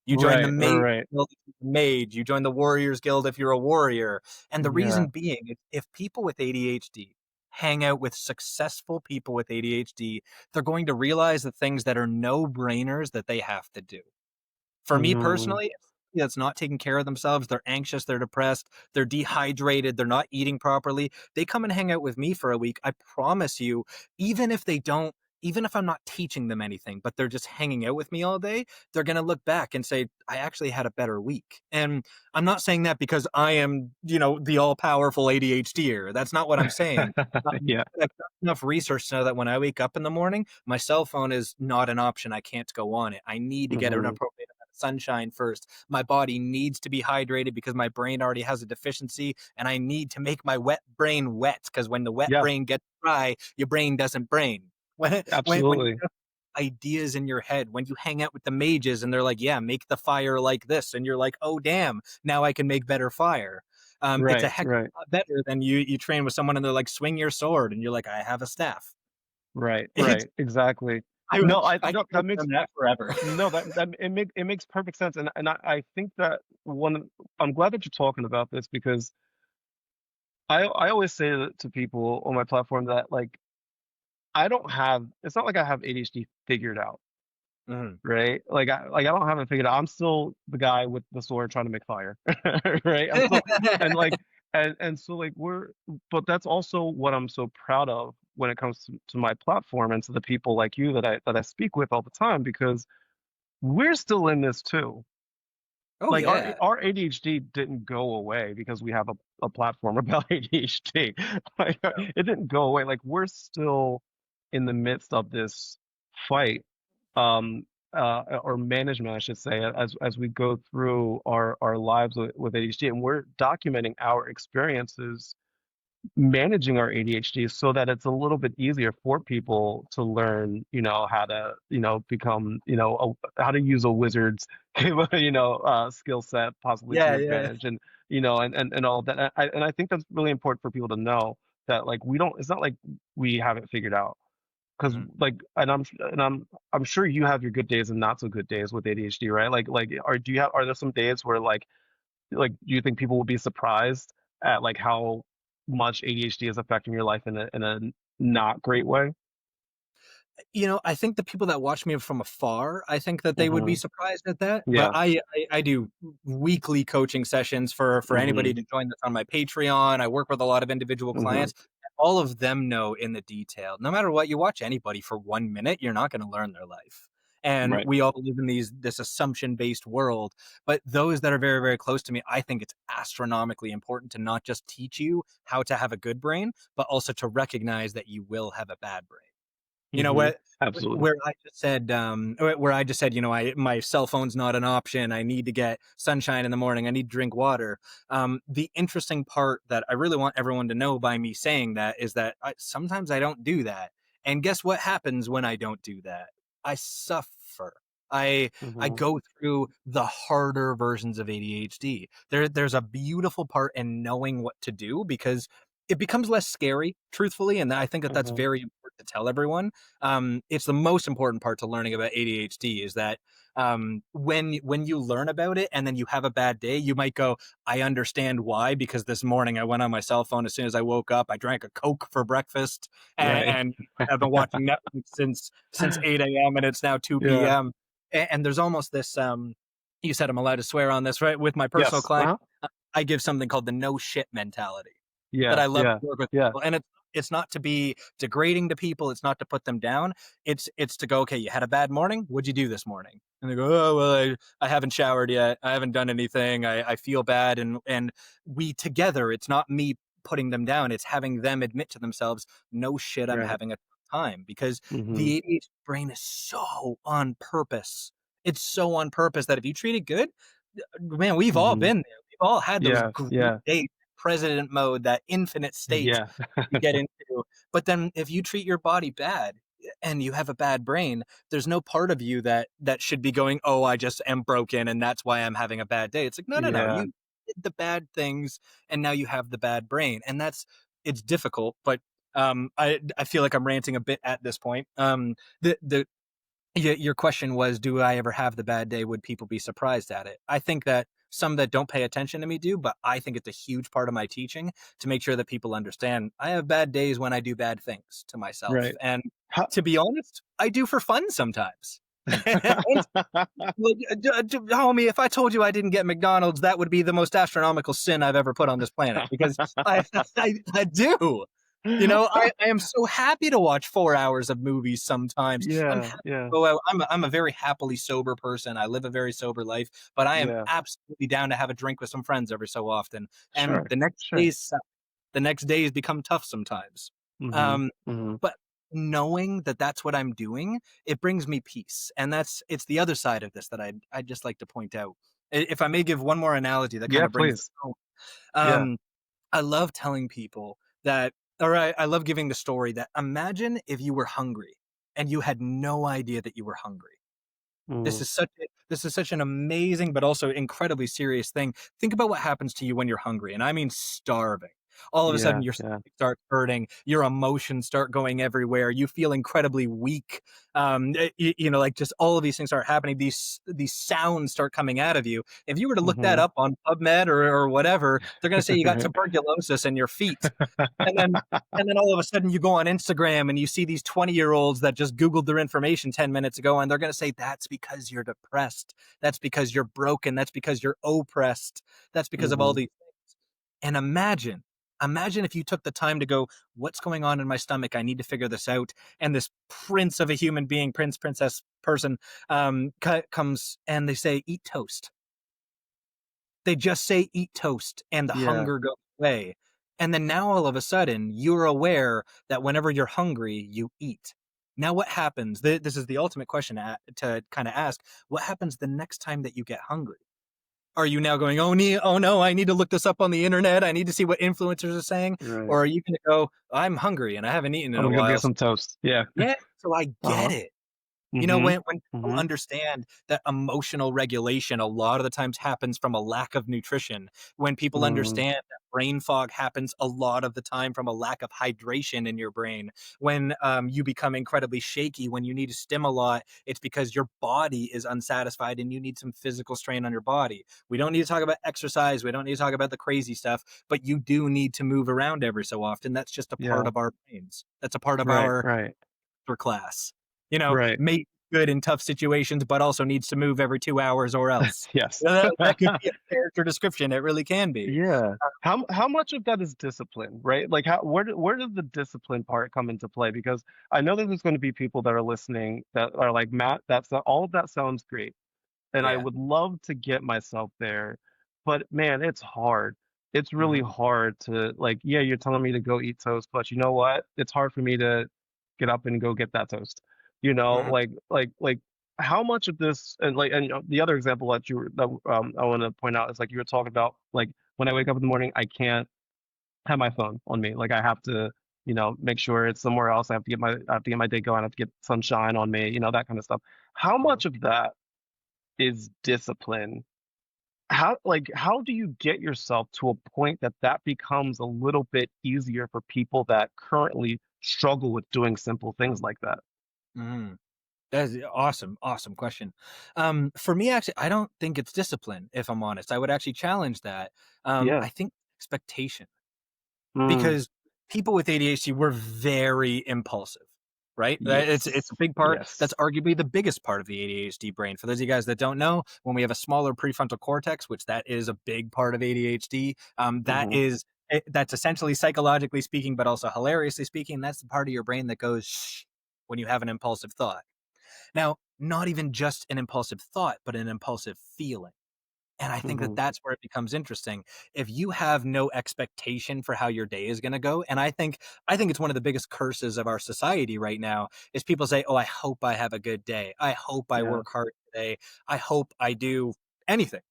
[SPEAKER 3] You join the
[SPEAKER 2] Right.
[SPEAKER 3] Mage
[SPEAKER 2] Right.
[SPEAKER 3] Guild if you're a mage. You join the Warriors Guild if you're a warrior. And the
[SPEAKER 2] Yeah.
[SPEAKER 3] reason being, if people with ADHD hang out with successful people with ADHD, they're going to realize the things that are no-brainers that they have to do. For me
[SPEAKER 2] Mm-hmm.
[SPEAKER 3] personally, that's not taking care of themselves, they're anxious, they're depressed, they're dehydrated, they're not eating properly. They come and hang out with me for a week. I promise you, even if they don't, even if I'm not teaching them anything, but they're just hanging out with me all day, they're going to look back and say, I actually had a better week. And I'm not saying that because I am, the all powerful ADHDer. That's not what I'm saying.
[SPEAKER 2] Yeah.
[SPEAKER 3] I've done enough research to know that when I wake up in the morning, my cell phone is not an option. I can't go on it. I need to get an
[SPEAKER 2] Mm-hmm.
[SPEAKER 3] appropriate amount of sunshine first. My body needs to be hydrated because my brain already has a deficiency, and I need to make my wet brain wet, because when the wet
[SPEAKER 2] Yeah.
[SPEAKER 3] brain gets dry, your brain doesn't brain. When you
[SPEAKER 2] Absolutely.
[SPEAKER 3] have ideas in your head, when you hang out with the mages and they're like, yeah, make the fire like this, and you're like, oh damn, now I can make better fire. It's a
[SPEAKER 2] Right.
[SPEAKER 3] heck of
[SPEAKER 2] Right.
[SPEAKER 3] a lot better than you train with someone and they're like, swing your sword, and you're like, I have a staff.
[SPEAKER 2] Right.
[SPEAKER 3] It's
[SPEAKER 2] Right. Exactly.
[SPEAKER 3] I
[SPEAKER 2] No, I
[SPEAKER 3] I
[SPEAKER 2] no,
[SPEAKER 3] could go
[SPEAKER 2] that makes
[SPEAKER 3] on that forever.
[SPEAKER 2] no, that it makes perfect sense, and I think that I'm glad that you're talking about this because I always say to people on my platform that like I don't have it's not like I have ADHD figured out,
[SPEAKER 3] Mhm.
[SPEAKER 2] right? Like I don't have it figured out. I'm still the guy with the sword trying to make fire, right? I'm still and like and so like but that's also what I'm so proud of when it comes to my platform and to the people like you that I speak with all the time because we're still in this too.
[SPEAKER 3] Oh
[SPEAKER 2] Like
[SPEAKER 3] yeah.
[SPEAKER 2] our ADHD didn't go away because we have a platform about ADHD. Like it didn't go away. Like we're still in the midst of this fight, or management, I should say, as we go through our lives with ADHD, and we're documenting our experiences managing our ADHD so that it's a little bit easier for people to learn, how to, become, how to use a wizard's, skill set possibly to
[SPEAKER 3] Yeah,
[SPEAKER 2] your
[SPEAKER 3] yeah.
[SPEAKER 2] advantage and, and all of that. And I think that's really important for people to know that like it's not like we haven't figured out because
[SPEAKER 3] Mhm.
[SPEAKER 2] like, I'm sure you have your good days and not so good days with ADHD, right? Like, are there some days where do you think people will be surprised at like how much ADHD is affecting your life in a not great way?
[SPEAKER 3] I think the people that watch me from afar, I think that they would be
[SPEAKER 2] Hmm.
[SPEAKER 3] surprised at that. But
[SPEAKER 2] Yeah.
[SPEAKER 3] I do weekly coaching sessions for
[SPEAKER 2] Hmm.
[SPEAKER 3] anybody to join that's on my Patreon. I work with a lot of individual
[SPEAKER 2] Hmm.
[SPEAKER 3] clients. All of them know in the detail. No matter what, you watch anybody for 1 minute, you're not going to learn their life. And
[SPEAKER 2] Right.
[SPEAKER 3] we all live in this assumption based world. But those that are very, very close to me, I think it's astronomically important to not just teach you how to have a good brain, but also to recognize that you will have a bad brain. You know
[SPEAKER 2] Hmm.
[SPEAKER 3] what?
[SPEAKER 2] Absolutely.
[SPEAKER 3] Where I just said, my cell phone's not an option. I need to get sunshine in the morning. I need to drink water. The interesting part that I really want everyone to know by me saying that is that sometimes I don't do that. And guess what happens when I don't do that? I suffer. I
[SPEAKER 2] Hmm.
[SPEAKER 3] go through the harder versions of ADHD. There's a beautiful part in knowing what to do because it becomes less scary, truthfully, and I think that that's
[SPEAKER 2] Hmm.
[SPEAKER 3] very important to tell everyone. It's the most important part to learning about ADHD is that when you learn about it and then you have a bad day, you might go, I understand why, because this morning I went on my cell phone as soon as I woke up. I drank a Coke for breakfast,
[SPEAKER 2] Right.
[SPEAKER 3] and I've been watching Netflix since 8 a.m. and it's now 2
[SPEAKER 2] Yeah.
[SPEAKER 3] p.m. And there's almost this you said I'm allowed to swear on this, right? With my personal
[SPEAKER 2] Yes.
[SPEAKER 3] client, I give something called the no shit mentality that
[SPEAKER 2] Yeah.
[SPEAKER 3] I love
[SPEAKER 2] Yeah.
[SPEAKER 3] to work with
[SPEAKER 2] Yeah.
[SPEAKER 3] people. And it's not to be degrading to people. It's not to put them down. It's to go, okay, you had a bad morning. What'd you do this morning? And they go, oh, well, I haven't showered yet. I haven't done anything. I feel bad. And we together, it's not me putting them down. It's having them admit to themselves, no shit, I'm
[SPEAKER 2] Right.
[SPEAKER 3] having a time, because
[SPEAKER 2] Mm-hmm.
[SPEAKER 3] the ADHD brain is so on purpose. It's so on purpose that if you treat it good, man, we've all
[SPEAKER 2] Mm-hmm.
[SPEAKER 3] been there. We've all had those
[SPEAKER 2] Yeah.
[SPEAKER 3] great
[SPEAKER 2] Yeah.
[SPEAKER 3] days, president mode, that infinite state
[SPEAKER 2] Yeah.
[SPEAKER 3] you get into. But then if you treat your body bad and you have a bad brain, there's no part of you that should be going, oh, I just am broken and that's why I'm having a bad day. It's like, no, no, no.
[SPEAKER 2] Yeah.
[SPEAKER 3] You did the bad things and now you have the bad brain. And it's difficult, but I feel like I'm ranting a bit at this point. The your question was, do I ever have the bad day? Would people be surprised at it? I think that some that don't pay attention to me do, but I think it's a huge part of my teaching to make sure that people understand I have bad days when I do bad things to myself.
[SPEAKER 2] Right.
[SPEAKER 3] And
[SPEAKER 2] How,
[SPEAKER 3] to be honest, I do for fun sometimes. And, like, homie, if I told you I didn't get McDonald's, that would be the most astronomical sin I've ever put on this planet, because I do. I am so happy to watch 4 hours of movies sometimes. I'm
[SPEAKER 2] yeah.
[SPEAKER 3] happy
[SPEAKER 2] Yeah.
[SPEAKER 3] to go out. I'm a very happily sober person. I live a very sober life, but I am
[SPEAKER 2] Yeah.
[SPEAKER 3] absolutely down to have a drink with some friends every so often. And
[SPEAKER 2] Sure.
[SPEAKER 3] the next
[SPEAKER 2] Sure.
[SPEAKER 3] days suck. The next days become tough sometimes.
[SPEAKER 2] Mm-hmm.
[SPEAKER 3] Um,
[SPEAKER 2] Mm-hmm.
[SPEAKER 3] but knowing that that's what I'm doing, it brings me peace. And it's the other side of this that I'd just like to point out. If I may give one more analogy that kind
[SPEAKER 2] Yeah.
[SPEAKER 3] of brings it
[SPEAKER 2] Please.
[SPEAKER 3] home.
[SPEAKER 2] Yeah.
[SPEAKER 3] I love telling people that, or I love giving the story that, imagine if you were hungry and you had no idea that you were hungry.
[SPEAKER 2] Mm-hmm.
[SPEAKER 3] This is such an amazing but also incredibly serious thing. Think about what happens to you when you're hungry, and I mean starving. All of a sudden
[SPEAKER 2] Yeah.
[SPEAKER 3] your
[SPEAKER 2] Yeah.
[SPEAKER 3] stomach starts hurting, your emotions start going everywhere, you feel incredibly weak. Like, just all of these things start happening. These sounds start coming out of you. If you were to look that
[SPEAKER 2] Mm-hmm.
[SPEAKER 3] up on PubMed or whatever, they're going to say you got tuberculosis in your feet. And then and then all of a sudden you go on Instagram and you see these 20-year-olds that just Googled their information 10 minutes ago, and they're going to say that's because you're depressed. That's because you're broken. That's because you're oppressed. That's because of all
[SPEAKER 2] Mm-hmm.
[SPEAKER 3] these things. And imagine if you took the time to go, what's going on in my stomach? I need to figure this out. And this prince of a human being, princess person, comes and they say, eat toast. They just say eat toast and the
[SPEAKER 2] Yeah.
[SPEAKER 3] hunger goes away. And then now all of a sudden you're aware that whenever you're hungry, you eat. Now what happens? This is the ultimate question to kind of ask. What happens the next time that you get hungry? Are you now going, oh no, I need to look this up on the internet. I need to see what influencers are saying.
[SPEAKER 2] Right.
[SPEAKER 3] Or are you going to go, I'm hungry and I haven't eaten in
[SPEAKER 2] I'm
[SPEAKER 3] a
[SPEAKER 2] gonna get
[SPEAKER 3] while.
[SPEAKER 2] some toast. Yeah.
[SPEAKER 3] Yeah, so I
[SPEAKER 2] Uh-huh.
[SPEAKER 3] get it.
[SPEAKER 2] Mm-hmm.
[SPEAKER 3] When people
[SPEAKER 2] Mm-hmm.
[SPEAKER 3] understand that emotional regulation a lot of the times happens from a lack of nutrition, when people
[SPEAKER 2] Mm-hmm.
[SPEAKER 3] understand that brain fog happens a lot of the time from a lack of hydration in your brain, when you become incredibly shaky, when you need to stim a lot, it's because your body is unsatisfied and you need some physical strain on your body. We don't need to talk about exercise. We don't need to talk about the crazy stuff, but you do need to move around every so often. That's just a part
[SPEAKER 2] Yeah.
[SPEAKER 3] of our brains. That's a part of
[SPEAKER 2] Right.
[SPEAKER 3] our
[SPEAKER 2] Right.
[SPEAKER 3] class.
[SPEAKER 2] Right.
[SPEAKER 3] May good in tough situations, but also needs to move every 2 hours or else.
[SPEAKER 2] Yes.
[SPEAKER 3] That could be a character description. It really can be.
[SPEAKER 2] Yeah. How much of that is discipline, right? Like where does the discipline part come into play? Because I know that there's going to be people that are listening that are like, Matt, all of that sounds great. And I
[SPEAKER 3] Yeah.
[SPEAKER 2] would love to get myself there, but man, it's hard. It's really
[SPEAKER 3] Mhm.
[SPEAKER 2] hard to, like, yeah, you're telling me to go eat toast, but you know what? It's hard for me to get up and go get that toast.
[SPEAKER 3] Mhm.
[SPEAKER 2] Like how much of this, and like, and the other example that I want to point out is, like, you were talking about, like, when I wake up in the morning, I can't have my phone on me. Like, I have to, make sure it's somewhere else. I have to get my day going. I have to get sunshine on me, that kind of stuff. How
[SPEAKER 3] Mhm.
[SPEAKER 2] much of that is discipline? How do you get yourself to a point that becomes a little bit easier for people that currently struggle with doing simple things like that.
[SPEAKER 3] Mhm. That is awesome question. For me, actually, I don't think it's discipline, if I'm honest. I would actually challenge that.
[SPEAKER 2] Yeah.
[SPEAKER 3] I think expectation.
[SPEAKER 2] Mm.
[SPEAKER 3] Because people with ADHD, we're very impulsive, right? It's a
[SPEAKER 2] Yes.
[SPEAKER 3] big part. That's
[SPEAKER 2] Yes.
[SPEAKER 3] arguably the biggest part of the ADHD brain. For those of you guys that don't know, when we have a smaller prefrontal cortex, which that is a big part of ADHD,
[SPEAKER 2] Hmm.
[SPEAKER 3] that's essentially psychologically speaking, but also hilariously speaking, that's the part of your brain that goes shh when you have an impulsive thought. Now, not even just an impulsive thought, but an impulsive feeling. And I think that
[SPEAKER 2] Hmm.
[SPEAKER 3] that's where it becomes interesting. If you have no expectation for how your day is going to go, and I think it's one of the biggest curses of our society right now is people say, "Oh, I hope I have a good day. I hope I
[SPEAKER 2] Yeah.
[SPEAKER 3] work hard today. I hope I do anything."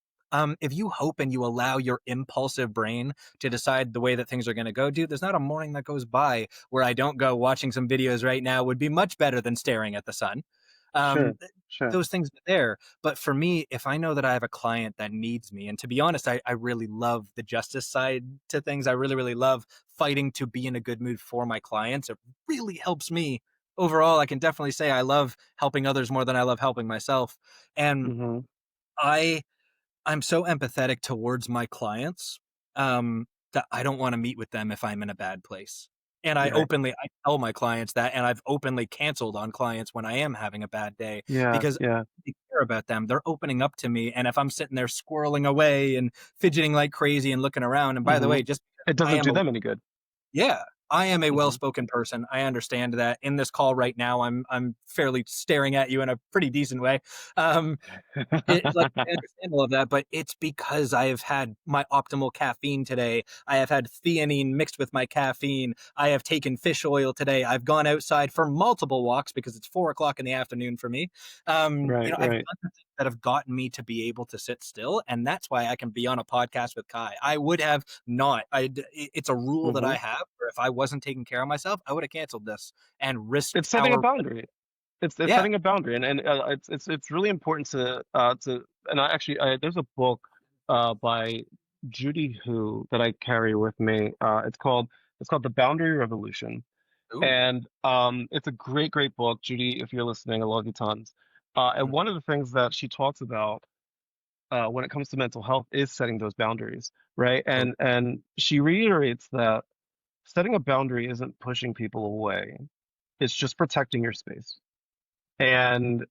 [SPEAKER 3] If you hope and you allow your impulsive brain to decide the way that things are going to go, dude, there's not a morning that goes by where I don't go watching some videos right now would be much better than staring at the sun.
[SPEAKER 2] Sure.
[SPEAKER 3] Um,
[SPEAKER 2] Sure.
[SPEAKER 3] those things are there. But for me, if I know that I have a client that needs me, and to be honest, I really love the justice side to things. I really, really love fighting to be in a good mood for my clients. It really helps me overall. I can definitely say I love helping others more than I love helping myself. And
[SPEAKER 2] Hmm.
[SPEAKER 3] I I'm so empathetic towards my clients, that I don't wanna meet with them if I'm in a bad place. And
[SPEAKER 2] Right.
[SPEAKER 3] I tell my clients that, and I've openly canceled on clients when I am having a bad day
[SPEAKER 2] Yeah.
[SPEAKER 3] because
[SPEAKER 2] Yeah.
[SPEAKER 3] I care about them. They're opening up to me, and if I'm sitting there squirreling away and fidgeting like crazy and looking around, and by the
[SPEAKER 2] Hmm.
[SPEAKER 3] way, just because
[SPEAKER 2] It
[SPEAKER 3] I
[SPEAKER 2] doesn't
[SPEAKER 3] am
[SPEAKER 2] do
[SPEAKER 3] a
[SPEAKER 2] them any good.
[SPEAKER 3] yeah, I am a
[SPEAKER 2] Hmm.
[SPEAKER 3] well-spoken person. I understand that. In this call right now, I'm fairly staring at you in a pretty decent way. Um, like, I understand all of that, but it's because I have had my optimal caffeine today. I have had theanine mixed with my caffeine. I have taken fish oil today. I've gone outside for multiple walks because it's 4 o'clock in the afternoon for me.
[SPEAKER 2] Right.
[SPEAKER 3] I've
[SPEAKER 2] Right.
[SPEAKER 3] done the things that have gotten me to be able to sit still, and that's why I can be on a podcast with Kai. I would have not. It's a rule that I
[SPEAKER 2] Hmm.
[SPEAKER 3] have where if I wasn't taking care of myself, I would have canceled this and risked
[SPEAKER 2] It's setting a
[SPEAKER 3] our
[SPEAKER 2] boundary. It's
[SPEAKER 3] yeah.
[SPEAKER 2] setting a boundary, and it's really important to. And there's a book by Judy Who that I carry with me. It's called The Boundary Revolution,
[SPEAKER 3] Ooh.
[SPEAKER 2] and it's a great book. Judy, if you're listening, I love you tons. And
[SPEAKER 3] Mhm.
[SPEAKER 2] one of the things that she talks about when it comes to mental health is setting those boundaries, right?
[SPEAKER 3] Oh,
[SPEAKER 2] And she reiterates that setting a boundary isn't pushing people away; it's just protecting your space. And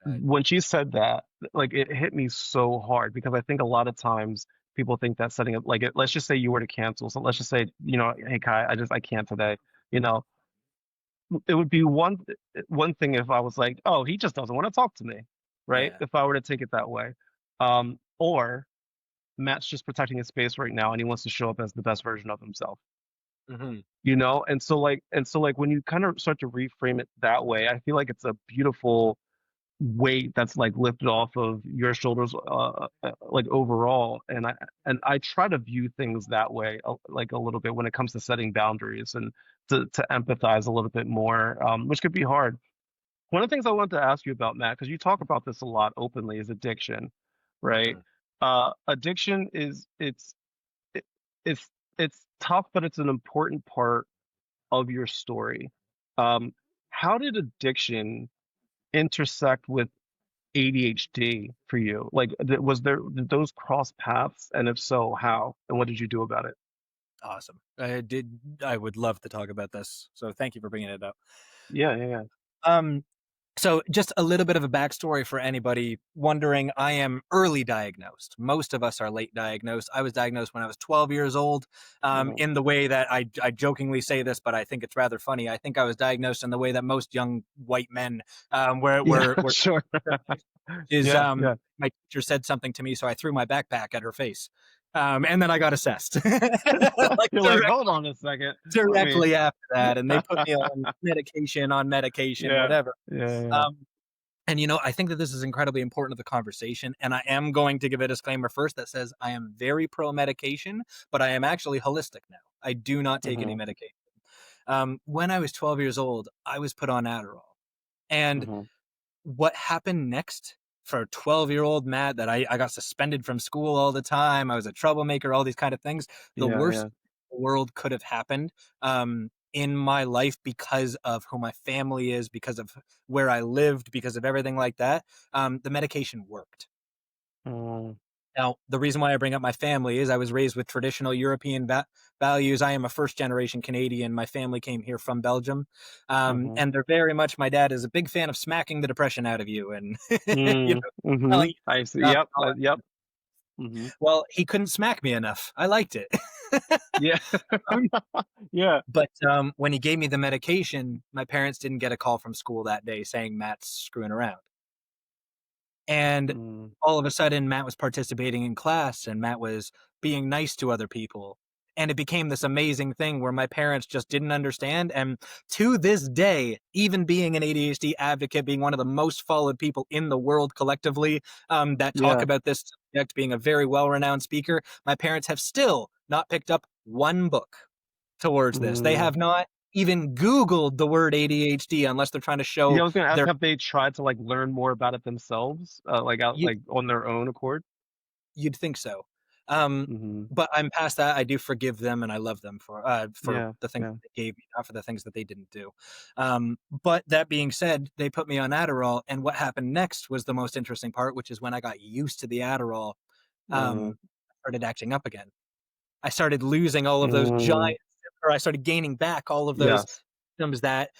[SPEAKER 3] okay.
[SPEAKER 2] when she said that, like it hit me so hard because I think a lot of times people think that setting up let's just say you were to cancel. So let's just say, hey Kai, I can't today. You know, it would be one thing if I was like, oh, he just doesn't want to talk to me, right?
[SPEAKER 3] Yeah.
[SPEAKER 2] If I were to take it that way. Or Matt's just protecting his space right now and he wants to show up as the best version of himself.
[SPEAKER 3] Mhm.
[SPEAKER 2] And so like when you kind of start to reframe it that way, I feel like it's a beautiful weight that's like lifted off of your shoulders like overall, and I try to view things that way, like a little bit when it comes to setting boundaries and to empathize a little bit more, which could be hard. One of the things I wanted to ask you about, Matt, because you talk about this a lot openly, is addiction, right?
[SPEAKER 3] Mhm.
[SPEAKER 2] Addiction is it, it's tough, but it's an important part of your story. um how did addiction intersect with ADHD for you? Like, did those cross paths? And if so, how? And what did you do about it?
[SPEAKER 3] Awesome. I would love to talk about this. So thank you for bringing it up.
[SPEAKER 2] Yeah, yeah, yeah.
[SPEAKER 3] Um, so just a little bit of a backstory for anybody wondering, I am early diagnosed. Most of us are late diagnosed. I was diagnosed when I was 12 years old.
[SPEAKER 2] Mhm.
[SPEAKER 3] In the way that I jokingly say this, but I think it's rather funny. I think I was diagnosed in the way that most young white men,
[SPEAKER 2] Yeah,
[SPEAKER 3] were
[SPEAKER 2] sure.
[SPEAKER 3] is
[SPEAKER 2] Yeah, yeah.
[SPEAKER 3] my teacher said something to me, so I threw my backpack at her face. And then I got assessed. Like
[SPEAKER 2] You're like, hold on a second. Let me.
[SPEAKER 3] directly after that, and they put me on medication,
[SPEAKER 2] Yeah,
[SPEAKER 3] whatever.
[SPEAKER 2] yeah, yeah.
[SPEAKER 3] Um, and I think that this is incredibly important to the conversation. And I am going to give a disclaimer first that says I am very pro medication, but I am actually holistic now. I do not take any
[SPEAKER 2] Hmm.
[SPEAKER 3] medication. When I was 12 years old, I was put on Adderall. And
[SPEAKER 2] Hmm.
[SPEAKER 3] what happened next for a 12-year-old Matt, that I got suspended from school all the time. I was a troublemaker, all these kind of things. The
[SPEAKER 2] Yeah,
[SPEAKER 3] worst
[SPEAKER 2] yeah.
[SPEAKER 3] the world could have happened. in my life because of who my family is, because of where I lived, because of everything like that, the medication worked.
[SPEAKER 2] Mm,
[SPEAKER 3] Now, the reason why I bring up my family is I was raised with traditional European values. I am a first generation Canadian. My family came here from Belgium.
[SPEAKER 2] mhm,
[SPEAKER 3] And they're very much, my dad is a big fan of smacking the depression out of you and, you know, telling
[SPEAKER 2] mhm.
[SPEAKER 3] you
[SPEAKER 2] I see.
[SPEAKER 3] stuff.
[SPEAKER 2] Yep. Yep. Mhm.
[SPEAKER 3] Well, he couldn't smack me enough. I liked it.
[SPEAKER 2] Yeah.
[SPEAKER 3] Um,
[SPEAKER 2] Yeah.
[SPEAKER 3] but when he gave me the medication, my parents didn't get a call from school that day saying Matt's screwing around. And
[SPEAKER 2] Mm,
[SPEAKER 3] all of a sudden, Matt was participating in class and Matt was being nice to other people. And it became this amazing thing where my parents just didn't understand. And to this day, even being an ADHD advocate, being one of the most followed people in the world collectively that talk
[SPEAKER 2] yeah.
[SPEAKER 3] about this subject, being a very well renowned speaker, my parents have still not picked up one book towards this. They
[SPEAKER 2] Mm.
[SPEAKER 3] have not even Googled the word ADHD unless they're trying to
[SPEAKER 2] Yeah,
[SPEAKER 3] show
[SPEAKER 2] I was gonna ask,
[SPEAKER 3] their.
[SPEAKER 2] have they tried to like learn more about it themselves, like out
[SPEAKER 3] You'd
[SPEAKER 2] like on their own accord?
[SPEAKER 3] You'd think so. Um,
[SPEAKER 2] Hmm.
[SPEAKER 3] but I'm past that. I do forgive them and I love them for
[SPEAKER 2] Yeah.
[SPEAKER 3] the things
[SPEAKER 2] Yeah.
[SPEAKER 3] that they gave me, not for the things that they didn't do. But that being said, they put me on Adderall, and what happened next was the most interesting part, which is when I got used to the Adderall,
[SPEAKER 2] Mm.
[SPEAKER 3] I started acting up again. I started losing all of those
[SPEAKER 2] Mm.
[SPEAKER 3] giant, or I started gaining back all of those
[SPEAKER 2] Yes.
[SPEAKER 3] symptoms that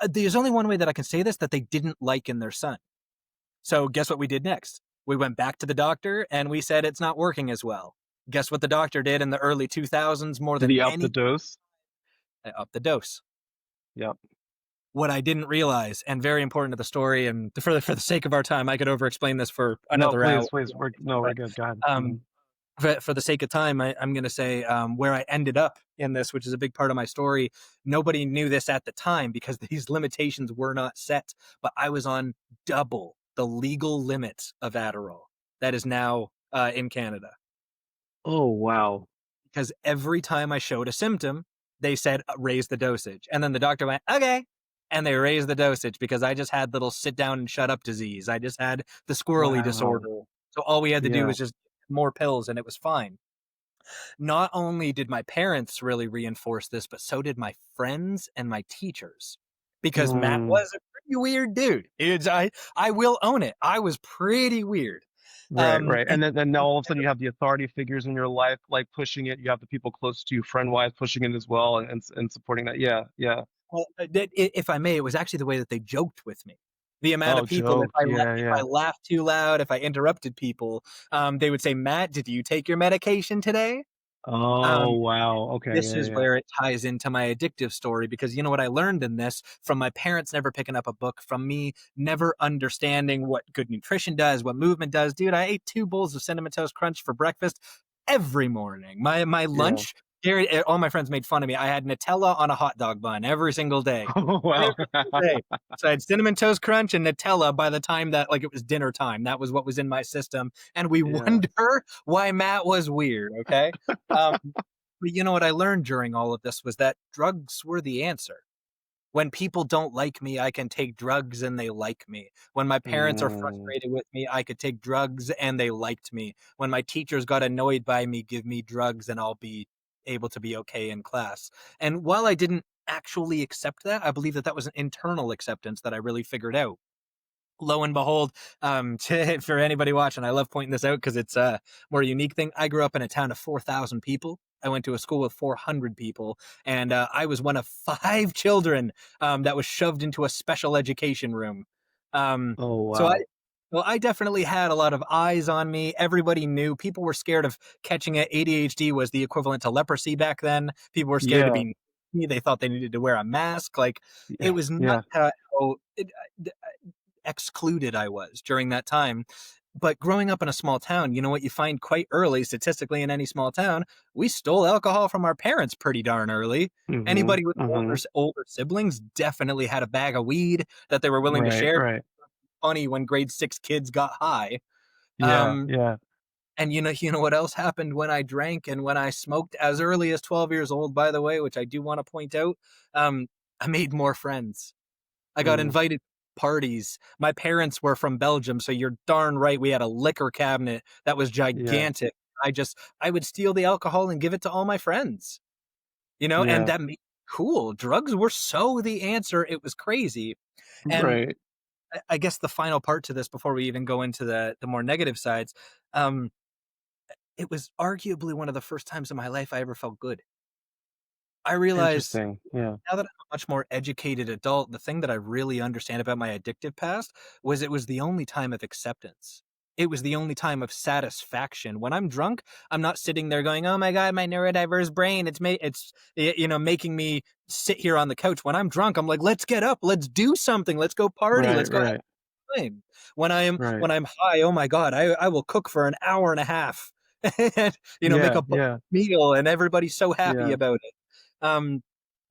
[SPEAKER 3] there's only one way that I can say this, that they didn't like in their son. So guess what we did next? We went back to the doctor and we said it's not working as well. Guess what the doctor did in the early 2000s more
[SPEAKER 2] Did
[SPEAKER 3] than
[SPEAKER 2] he up the
[SPEAKER 3] any
[SPEAKER 2] dose?
[SPEAKER 3] up the dose.
[SPEAKER 2] Yep.
[SPEAKER 3] What I didn't realize, and very important to the story, and for the sake of our time, I could over explain this for
[SPEAKER 2] No,
[SPEAKER 3] another hour.
[SPEAKER 2] please, please. We're
[SPEAKER 3] But
[SPEAKER 2] good. Go ahead.
[SPEAKER 3] um, for the sake of time, I'm going to say where I ended up in this, which is a big part of my story. Nobody knew this at the time because these limitations were not set, but I was on double the legal limit of Adderall that is now in Canada.
[SPEAKER 2] Oh, wow.
[SPEAKER 3] Because every time I showed a symptom, they said, raise the dosage. And then the doctor went, okay. And they raised the dosage because I just had little sit down and shut up disease. I just had the squirrely
[SPEAKER 2] Wow.
[SPEAKER 3] disorder. So all we had to do
[SPEAKER 2] Yeah.
[SPEAKER 3] was just more pills and it was fine. Not only did my parents really reinforce this, but so did my friends and my teachers. Because Matt
[SPEAKER 2] Mm.
[SPEAKER 3] was a pretty weird dude. I will own it. I was pretty weird.
[SPEAKER 2] Right, right.
[SPEAKER 3] And
[SPEAKER 2] And then now all of a sudden you have the authority figures in your life like pushing it. You have the people close to you, friend wise, pushing it as well and supporting that. Yeah, yeah.
[SPEAKER 3] well, if I may, it was actually the way that they joked with me. The amount of
[SPEAKER 2] Oh,
[SPEAKER 3] people,
[SPEAKER 2] joked. Yeah,
[SPEAKER 3] if I
[SPEAKER 2] yeah.
[SPEAKER 3] laughed too loud, if I interrupted people, they would say, "Matt, did you take your medication today?"
[SPEAKER 2] Oh,
[SPEAKER 3] Um,
[SPEAKER 2] wow. Okay,
[SPEAKER 3] this
[SPEAKER 2] yeah,
[SPEAKER 3] is
[SPEAKER 2] yeah.
[SPEAKER 3] where it ties into my addictive story because you know what I learned in this from my parents never picking up a book, from me never understanding what good nutrition does, what movement does. Dude, I ate 2 bowls of cinnamon toast crunch for breakfast every morning. My
[SPEAKER 2] Yeah.
[SPEAKER 3] lunch, Gary, all my friends made fun of me. I had Nutella on a hot dog bun every single day.
[SPEAKER 2] Oh,
[SPEAKER 3] Every
[SPEAKER 2] wow.
[SPEAKER 3] single day. So I had cinnamon toast crunch and Nutella by the time that like it was dinner time. That was what was in my system. And we
[SPEAKER 2] Yeah.
[SPEAKER 3] wonder why Matt was weird. Okay. Um, but you know what I learned during all of this was that drugs were the answer. When people don't like me, I can take drugs and they like me. When my parents are
[SPEAKER 2] Mm,
[SPEAKER 3] frustrated with me, I could take drugs and they liked me. When my teachers got annoyed by me, give me drugs and I'll be able to be okay in class. And while I didn't actually accept that, I believe that that was an internal acceptance that I really figured out. Lo and behold, for anybody watching, I love pointing this out because it's a more unique thing. I grew up in a town of 4,000 people. I went to a school with 400 people, and I was one of 5 children that was shoved into a special education room. Um,
[SPEAKER 2] oh,
[SPEAKER 3] so I,
[SPEAKER 2] wow.
[SPEAKER 3] well, I definitely had a lot of eyes on me. Everybody knew. People were scared of catching it. ADHD was the equivalent to leprosy back then. People were scared to
[SPEAKER 2] Yeah.
[SPEAKER 3] be me. They thought they needed to wear a mask. Like it
[SPEAKER 2] Yeah.
[SPEAKER 3] was nuts
[SPEAKER 2] Yeah.
[SPEAKER 3] how excluded I was during that time. But growing up in a small town, you know what you find quite early, statistically, in any small town, we stole alcohol from our parents pretty darn early.
[SPEAKER 2] Mm-hmm.
[SPEAKER 3] Anybody with
[SPEAKER 2] Mm-hmm.
[SPEAKER 3] older siblings definitely had a bag of weed that they were willing to
[SPEAKER 2] Right,
[SPEAKER 3] share.
[SPEAKER 2] right.
[SPEAKER 3] Funny when grade 6 kids got high.
[SPEAKER 2] Yeah,
[SPEAKER 3] Um,
[SPEAKER 2] yeah.
[SPEAKER 3] and you know what else happened when I drank and when I smoked as early as 12 years old, by the way, which I do want to point out. I made more friends. I got
[SPEAKER 2] Mm,
[SPEAKER 3] invited to parties. My parents were from Belgium, so you're darn right we had a liquor cabinet that was
[SPEAKER 2] yeah,
[SPEAKER 3] gigantic. I would steal the alcohol and give it to all my friends. And
[SPEAKER 2] yeah.
[SPEAKER 3] that made me cool. Drugs were so the answer. It was crazy. And
[SPEAKER 2] Right.
[SPEAKER 3] I guess the final part to this before we even go into the more negative sides, um, it was arguably one of the first times in my life I ever felt good. I realized
[SPEAKER 2] Interesting. Yeah.
[SPEAKER 3] now that I'm a much more educated adult, the thing that I really understand about my addictive past was it was the only time of acceptance. It was the only time of satisfaction. When I'm drunk, I'm not sitting there going, "Oh my god, my neurodiverse brain, making me sit here on the couch." When I'm drunk, I'm like, "Let's get up, let's do something, let's go party,
[SPEAKER 2] Right.
[SPEAKER 3] let's go have
[SPEAKER 2] Right.
[SPEAKER 3] time." When I'm
[SPEAKER 2] Right.
[SPEAKER 3] when I'm high, oh my god, I will cook for an hour and a half and make
[SPEAKER 2] Yeah.
[SPEAKER 3] a
[SPEAKER 2] Yeah.
[SPEAKER 3] meal, and everybody's so happy
[SPEAKER 2] Yeah.
[SPEAKER 3] about it. Um,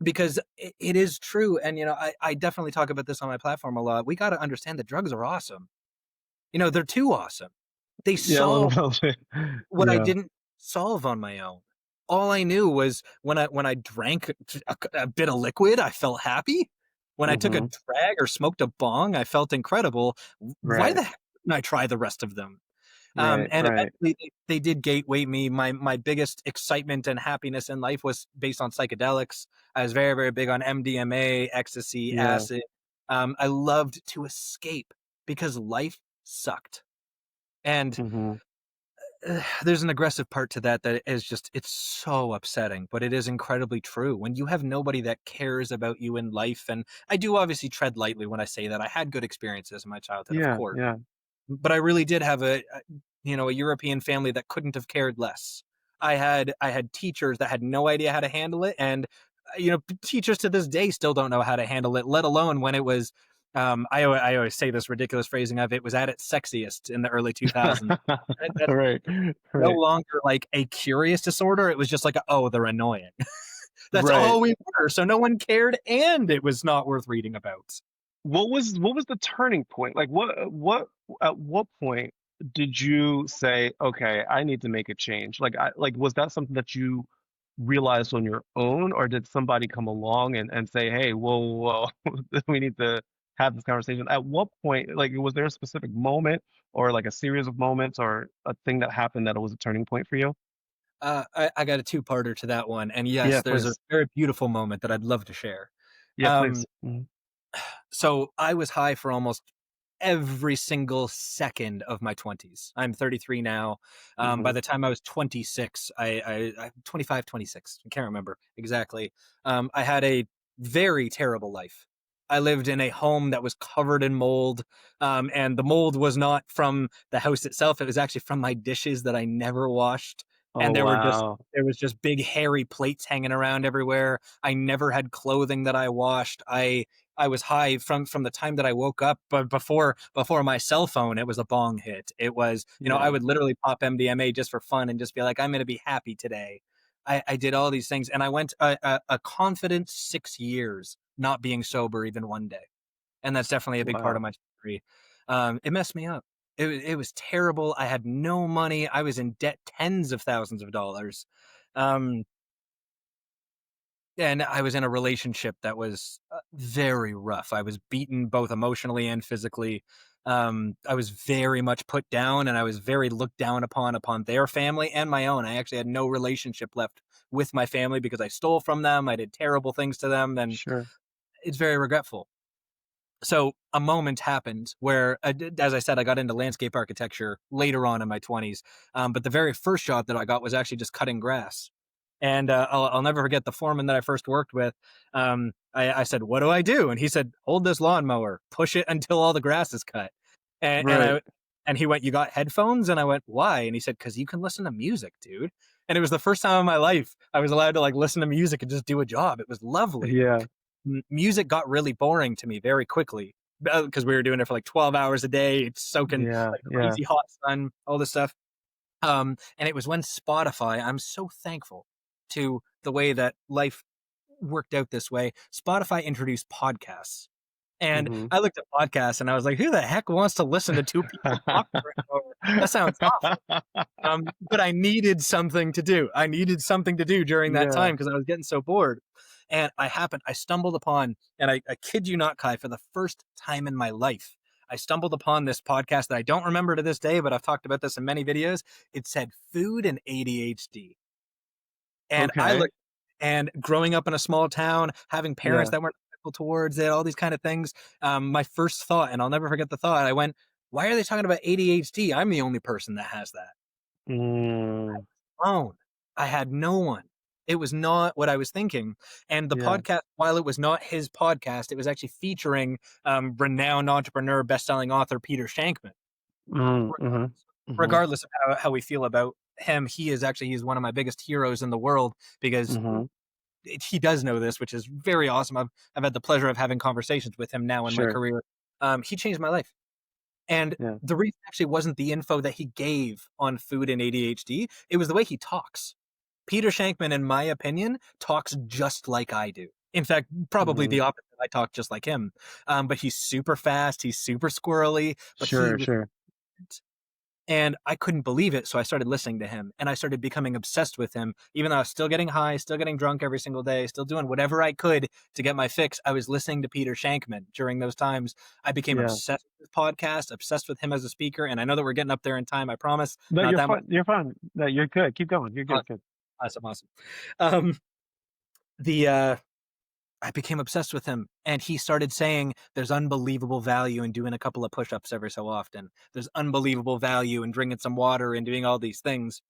[SPEAKER 3] because it is true. And, I definitely talk about this on my platform a lot. We got to understand that drugs are awesome. They're too awesome. They
[SPEAKER 2] Yeah. A
[SPEAKER 3] solve
[SPEAKER 2] little bit.
[SPEAKER 3] what I
[SPEAKER 2] Yeah.
[SPEAKER 3] didn't solve on my own. All I knew was when I drank a bit of liquid, I felt happy. When I took a
[SPEAKER 2] Hmm.
[SPEAKER 3] drag or smoked a bong, I felt incredible. Why
[SPEAKER 2] Right.
[SPEAKER 3] the heck didn't I try the rest of them?
[SPEAKER 2] Right.
[SPEAKER 3] And
[SPEAKER 2] Right.
[SPEAKER 3] eventually they did gateway me. My biggest excitement and happiness in life was based on psychedelics. I was very, very big on MDMA, ecstasy,
[SPEAKER 2] Yeah.
[SPEAKER 3] acid. I loved to escape because life sucked. And
[SPEAKER 2] Hmm.
[SPEAKER 3] there's an aggressive part to that is just, it's so upsetting, but it is incredibly true. When you have nobody that cares about you in life, and I do obviously tread lightly when I say that I had good experiences in my childhood, of
[SPEAKER 2] Yeah.
[SPEAKER 3] course,
[SPEAKER 2] Yeah.
[SPEAKER 3] but I really did have a European family that couldn't have cared less. I had teachers that had no idea how to handle it, and teachers to this day still don't know how to handle it, let alone when it was. I always say this ridiculous phrasing of it was at its sexiest in the early 2000s. That's
[SPEAKER 2] Right.
[SPEAKER 3] no
[SPEAKER 2] Right.
[SPEAKER 3] longer like a curious disorder. It was just like, oh, they're annoying. That's
[SPEAKER 2] Right.
[SPEAKER 3] all we were. So no one cared, and it was not worth reading about.
[SPEAKER 2] What was the turning point? Like what at what point did you say, okay, I need to make a change? Like was that something that you realized on your own, or did somebody come along and say, hey, whoa, whoa, we need to have this conversation? At what point, like was there a specific moment or like a series of moments or a thing that happened that was a turning point for you?
[SPEAKER 3] I got a two-parter to that one, and yes,
[SPEAKER 2] Yeah,
[SPEAKER 3] there's a
[SPEAKER 2] please.
[SPEAKER 3] very beautiful moment that I'd love to share.
[SPEAKER 2] Yeah,
[SPEAKER 3] Um,
[SPEAKER 2] please. Mhm.
[SPEAKER 3] so I was high for almost every single second of my 20s. I'm 33 now. By
[SPEAKER 2] Mhm.
[SPEAKER 3] the time I was 26, I 25, 26, I can't remember exactly. I had a very terrible life. I lived in a home that was covered in mold, and the mold was not from the house itself. It was actually from my dishes that I never washed,
[SPEAKER 2] Oh
[SPEAKER 3] and
[SPEAKER 2] wow.
[SPEAKER 3] there was just big hairy plates hanging around everywhere. I never had clothing that I washed. I was high from the time that I woke up, but before my cell phone, it was a bong hit. It was, I
[SPEAKER 2] Yeah.
[SPEAKER 3] would literally pop MDMA just for fun and just be like, I'm going to be happy today. I did all these things, and I went a confident 6 years not being sober even one day, and that's definitely a big part of
[SPEAKER 2] Wow.
[SPEAKER 3] my story. It messed me up. It was terrible. I had no money. I was in debt tens of thousands of dollars. Um, and I was in a relationship that was very rough. I was beaten both emotionally and physically. I was very much put down, and I was very looked down upon their family and my own. I actually had no relationship left with my family because I stole from them. I did terrible things to them, and
[SPEAKER 2] Sure.
[SPEAKER 3] it's very regretful. So a moment happened where, as I said, I got into landscape architecture later on in my 20s. But the very first job that I got was actually just cutting grass. And I'll never forget the foreman that I first worked with. I said, "What do I do?" And he said, "Hold this lawnmower, push it until all the grass is cut." And, and
[SPEAKER 2] Right.
[SPEAKER 3] I and he went, "You got headphones?" And I went, "Why?" And he said, "Because you can listen to music, dude." And it was the first time in my life I was allowed to like listen to music and just do a job. It was lovely.
[SPEAKER 2] Yeah.
[SPEAKER 3] Music got really boring to me very quickly because we were doing it for like 12 hours a day, it's soaking
[SPEAKER 2] Yeah.
[SPEAKER 3] like
[SPEAKER 2] Yeah.
[SPEAKER 3] crazy hot sun, all this stuff. And it was when Spotify, I'm so thankful to the way that life worked out this way. Spotify introduced podcasts. And
[SPEAKER 2] Mhm.
[SPEAKER 3] I looked at podcasts and I was like, who the heck wants to listen to two people talk for an hour? That sounds awful. But I needed something to do. I needed something to do during that
[SPEAKER 2] Yeah.
[SPEAKER 3] time because I was getting so bored. And I stumbled upon, and I kid you not, Kai, for the first time in my life, I stumbled upon this podcast that I don't remember to this day, but I've talked about this in many videos. It said food and ADHD. And I
[SPEAKER 2] Okay.
[SPEAKER 3] looked And growing up in a small town, having parents
[SPEAKER 2] Yeah.
[SPEAKER 3] that weren't ethical towards it, all these kind of things. My first thought, and I'll never forget the thought, I went, why are they talking about ADHD? I'm the only person that has that.
[SPEAKER 2] Mm,
[SPEAKER 3] Alone. I had no one. It was not what I was thinking. And the
[SPEAKER 2] yeah.
[SPEAKER 3] podcast, while it was not his podcast, it was actually featuring renowned entrepreneur, best-selling author Peter Shankman.
[SPEAKER 2] Mm-hmm. Mm-hmm.
[SPEAKER 3] Regardless of how we feel about him, he's one of my biggest heroes in the world because
[SPEAKER 2] Mm-hmm.
[SPEAKER 3] he does know this, which is very awesome. I've had the pleasure of having conversations with him now in my
[SPEAKER 2] Sure.
[SPEAKER 3] career. He changed my life. And
[SPEAKER 2] Yeah.
[SPEAKER 3] the reason actually wasn't the info that he gave on food and ADHD. It was the way he talks. Peter Shankman, in my opinion, talks just like I do. In fact, probably
[SPEAKER 2] Mm-hmm.
[SPEAKER 3] the opposite. I talk just like him. But he's super fast. He's super squirrely. But he
[SPEAKER 2] Sure.
[SPEAKER 3] was,
[SPEAKER 2] Sure.
[SPEAKER 3] and I couldn't believe it. So I started listening to him, and I started becoming obsessed with him. Even though I was still getting high, still getting drunk every single day, still doing whatever I could to get my fix, I was listening to Peter Shankman during those times. I became
[SPEAKER 2] Yeah.
[SPEAKER 3] obsessed with podcasts, obsessed with him as a speaker. And I know that we're getting up there in time. I promise.
[SPEAKER 2] No,
[SPEAKER 3] Not
[SPEAKER 2] you're
[SPEAKER 3] that much.
[SPEAKER 2] fine. You're fine. No, you're good. Keep going. You're good. Good.
[SPEAKER 3] Awesome, awesome. Um, the I became obsessed with him, and he started saying there's unbelievable value in doing a couple of push-ups every so often. There's unbelievable value in drinking some water and doing all these things.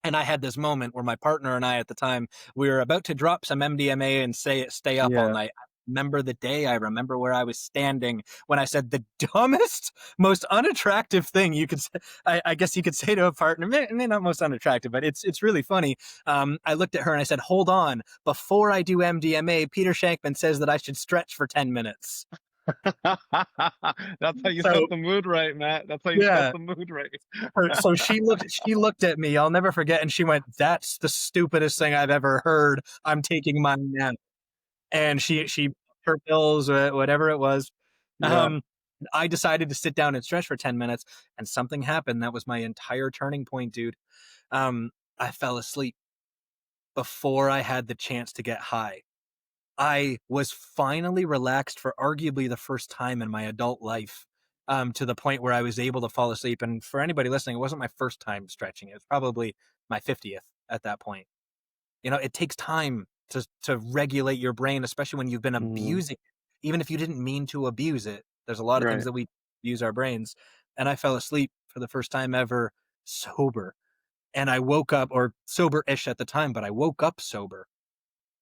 [SPEAKER 3] And I had this moment where my partner and I at the time, we were about to drop some MDMA and stay up all
[SPEAKER 2] Yeah.
[SPEAKER 3] night. I remember the day. I remember where I was standing when I said the dumbest, most unattractive thing you could say. I guess you could say to a partner, may not most unattractive, but it's really funny. I looked at her and I said, hold on, before I do MDMA, Peter Shankman says that I should stretch for 10 minutes.
[SPEAKER 2] That's how you
[SPEAKER 3] So
[SPEAKER 2] set the mood right, Matt. That's how you set
[SPEAKER 3] yeah.
[SPEAKER 2] the mood right.
[SPEAKER 3] So she looked at me, I'll never forget, and she went, that's the stupidest thing I've ever heard. I'm taking mine now. And she her pills, whatever it was.
[SPEAKER 2] Yeah.
[SPEAKER 3] Um, I decided to sit down and stretch for 10 minutes, and something happened. That was my entire turning point, dude. I fell asleep before I had the chance to get high. I was finally relaxed for arguably the first time in my adult life, to the point where I was able to fall asleep. And for anybody listening, it wasn't my first time stretching. It was probably my 50th at that point. It takes time to regulate your brain, especially when you've been
[SPEAKER 2] Mm,
[SPEAKER 3] abusing it. Even if you didn't mean to abuse it, there's a lot of things
[SPEAKER 2] right.
[SPEAKER 3] that we use our brains. And I fell asleep for the first time ever sober. And I woke up, or sober-ish at the time, but I woke up sober.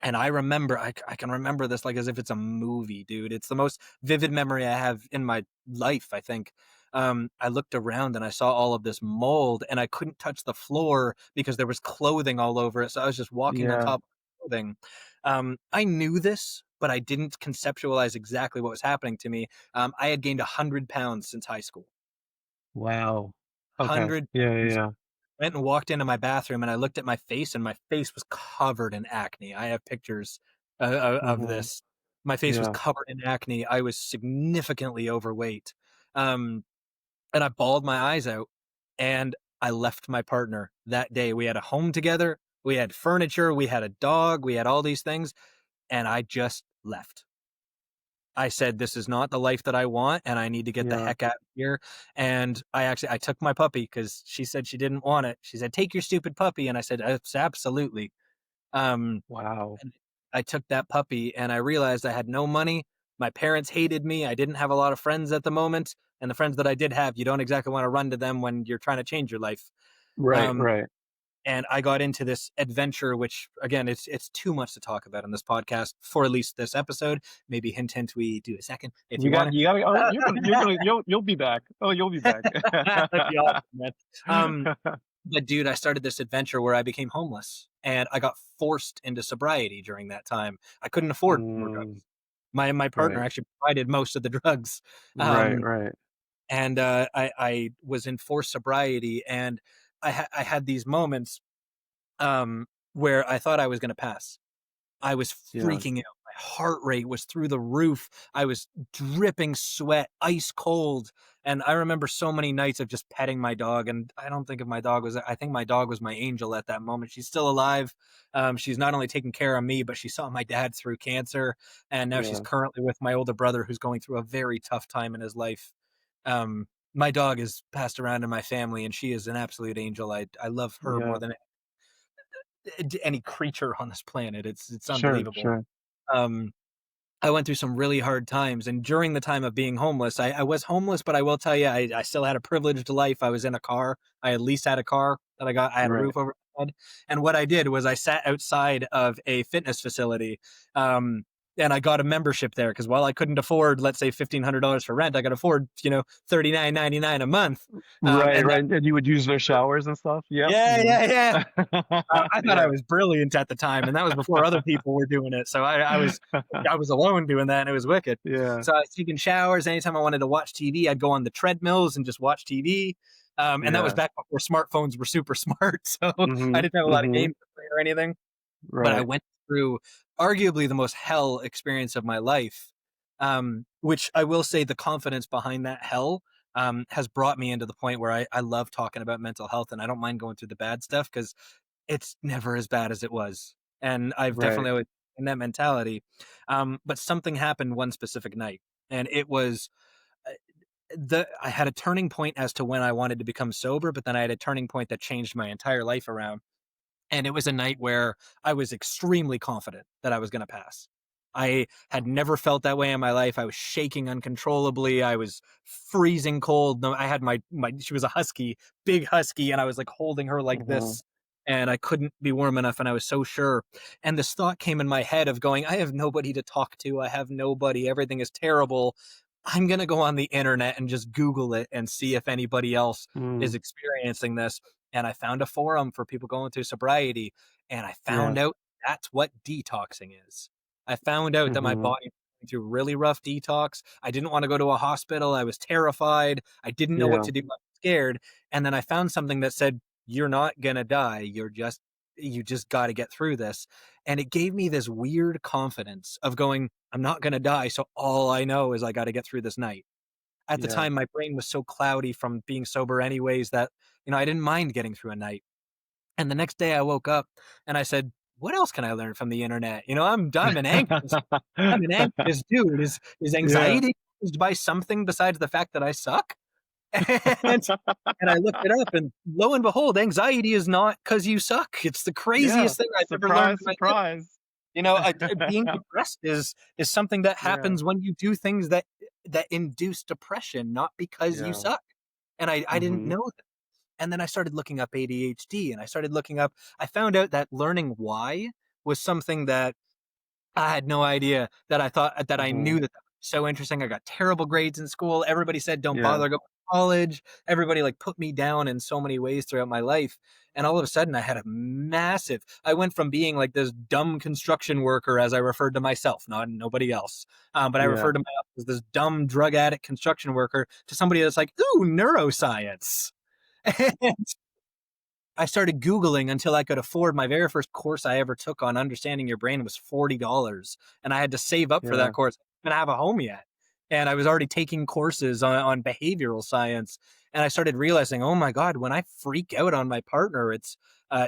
[SPEAKER 3] And I remember, I can remember this like as if it's a movie, dude. It's the most vivid memory I have in my life, I think. I looked around and I saw all of this mold, and I couldn't touch the floor because there was clothing all over it. So I was just walking on
[SPEAKER 2] Yeah.
[SPEAKER 3] top of clothing. I knew this, but I didn't conceptualize exactly what was happening to me. I had gained 100 pounds since high school.
[SPEAKER 2] Wow. Okay.
[SPEAKER 3] 100
[SPEAKER 2] Yeah. Yeah.
[SPEAKER 3] pounds.
[SPEAKER 2] Yeah.
[SPEAKER 3] Went and walked into my bathroom, and I looked at my face, and my face was covered in acne. I have pictures of
[SPEAKER 2] Mm-hmm.
[SPEAKER 3] this. My face was
[SPEAKER 2] Yeah.
[SPEAKER 3] covered in acne. I was significantly overweight. Um, and I bawled my eyes out, and I left my partner that day. We had a home together. We had furniture. We had a dog. We had all these things. And I just left. I said, this is not the life that I want, and I need to get the
[SPEAKER 2] Yeah.
[SPEAKER 3] heck out of here. And I took my puppy because she said she didn't want it. She said, take your stupid puppy. And I said, absolutely. Um,
[SPEAKER 2] Wow.
[SPEAKER 3] and I took that puppy, and I realized I had no money. My parents hated me. I didn't have a lot of friends at the moment. And the friends that I did have, you don't exactly want to run to them when you're trying to change your life.
[SPEAKER 2] Right.
[SPEAKER 3] Um,
[SPEAKER 2] Right.
[SPEAKER 3] and I got into this adventure, which again, it's too much to talk about in this podcast for at least this episode. Maybe hint, hint, we do a second if
[SPEAKER 2] We
[SPEAKER 3] you want
[SPEAKER 2] got. You got. Oh,
[SPEAKER 3] to.
[SPEAKER 2] you'll be back. Oh, you'll be back.
[SPEAKER 3] That'd be awesome, man. But dude, I started this adventure where I became homeless, and I got forced into sobriety during that time. I couldn't afford more
[SPEAKER 2] Mm,
[SPEAKER 3] drugs. My partner
[SPEAKER 2] right.
[SPEAKER 3] actually provided most of the drugs.
[SPEAKER 2] Right.
[SPEAKER 3] Um,
[SPEAKER 2] Right.
[SPEAKER 3] and I was in forced sobriety, and I had these moments where I thought I was going to pass. I was
[SPEAKER 2] Yeah.
[SPEAKER 3] freaking out. My heart rate was through the roof. I was dripping sweat, ice cold. And I remember so many nights of just petting my dog. And I don't think of my dog was, I think my dog was my angel at that moment. She's still alive. She's not only taking care of me, but she saw my dad through cancer. And now she's
[SPEAKER 2] Yeah.
[SPEAKER 3] currently with my older brother, who's going through a very tough time in his life. My dog is passed around in my family, and she is an absolute angel. I love her more
[SPEAKER 2] Yeah.
[SPEAKER 3] than any creature on this planet. It's
[SPEAKER 2] Sure,
[SPEAKER 3] unbelievable.
[SPEAKER 2] sure.
[SPEAKER 3] Um, I went through some really hard times, and during the time of being homeless, I was homeless, but I will tell you, I still had a privileged life. I was in a car. I at least had a car that I got. I had a
[SPEAKER 2] Right.
[SPEAKER 3] roof over my head. And what I did was I sat outside of a fitness facility, and I got a membership there because while I couldn't afford, let's say, $1,500 for rent, I could afford, $39.99 a month.
[SPEAKER 2] Right,
[SPEAKER 3] And that,
[SPEAKER 2] right. And you would use their showers and stuff? Yep.
[SPEAKER 3] yeah,
[SPEAKER 2] Mhm.
[SPEAKER 3] yeah, yeah. I thought I
[SPEAKER 2] Yeah.
[SPEAKER 3] was brilliant at the time, and that was before other people were doing it. So I was alone doing that, and it was wicked.
[SPEAKER 2] Yeah.
[SPEAKER 3] So I was taking showers. Anytime I wanted to watch TV, I'd go on the treadmills and just watch TV. And that was
[SPEAKER 2] Yeah.
[SPEAKER 3] back before smartphones were super smart, so I
[SPEAKER 2] Mhm.
[SPEAKER 3] didn't have a lot of
[SPEAKER 2] Mhm.
[SPEAKER 3] games to play or anything. But I
[SPEAKER 2] Right.
[SPEAKER 3] went through arguably the most hell experience of my life, which I will say the confidence behind that hell has brought me into the point where I love talking about mental health, and I don't mind going through the bad stuff because it's never as bad as it was. And I've
[SPEAKER 2] Right.
[SPEAKER 3] definitely always in that mentality. But something happened one specific night, and it was uh, I had a turning point as to when I wanted to become sober, but then I had a turning point that changed my entire life around. And it was a night where I was extremely confident that I was going to pass. I had never felt that way in my life. I was shaking uncontrollably. I was freezing cold. No, I had she was a husky, big husky, and I was like holding her like
[SPEAKER 2] Mhm.
[SPEAKER 3] this. And I couldn't be warm enough. And I was so sure. And this thought came in my head of going, I have nobody to talk to. I have nobody. Everything is terrible. I'm going to go on the internet and just Google it and see if anybody else is
[SPEAKER 2] Mm.
[SPEAKER 3] experiencing this. And I found a forum for people going through sobriety, and I
[SPEAKER 2] Yeah.
[SPEAKER 3] found out that's what detoxing is. I found out that my
[SPEAKER 2] Mhm.
[SPEAKER 3] body was going through really rough detox. I didn't want to go to a hospital. I was terrified. I didn't know what
[SPEAKER 2] Yeah.
[SPEAKER 3] to do. I was scared. And then I found something that said, you're not gonna die. You just got to get through this. And it gave me this weird confidence of going, I'm not gonna die. So all I know is I got to get through this night. At the
[SPEAKER 2] Yeah.
[SPEAKER 3] time, my brain was so cloudy from being sober anyways that, I didn't mind getting through a night. And the next day I woke up and I said, what else can I learn from the internet? I'm an anxious dude. Is
[SPEAKER 2] Yeah.
[SPEAKER 3] anxiety caused by something besides the fact that I suck? And and I looked it up, and lo and behold, anxiety is not because you suck. It's the
[SPEAKER 2] Yeah.
[SPEAKER 3] craziest thing I've ever learned
[SPEAKER 2] Surprise,
[SPEAKER 3] in my life.
[SPEAKER 2] surprise.
[SPEAKER 3] Being depressed is something that
[SPEAKER 2] Yeah.
[SPEAKER 3] happens when you do things that induce depression, not because you
[SPEAKER 2] Yeah.
[SPEAKER 3] suck. And I didn't
[SPEAKER 2] Mhm.
[SPEAKER 3] know that. And then I started looking up ADHD, and I found out that learning why was something that I had no idea, that I thought that I
[SPEAKER 2] Mhm.
[SPEAKER 3] knew that was so interesting. I got terrible grades in school. Everybody said, "Don't
[SPEAKER 2] Yeah.
[SPEAKER 3] bother going to college." Everybody like put me down in so many ways throughout my life. And all of a sudden I went from being like this dumb construction worker, as I referred to myself, not nobody else. But I
[SPEAKER 2] Yeah.
[SPEAKER 3] referred to myself as this dumb drug addict construction worker, to somebody that's like, ooh, neuroscience. And I started Googling until I could afford my very first course I ever took on understanding your brain was $40. And I had to save up for that
[SPEAKER 2] Yeah.
[SPEAKER 3] course. I didn't have a home yet. And I was already taking courses on behavioral science. And I started realizing, oh my God, when I freak out on my partner,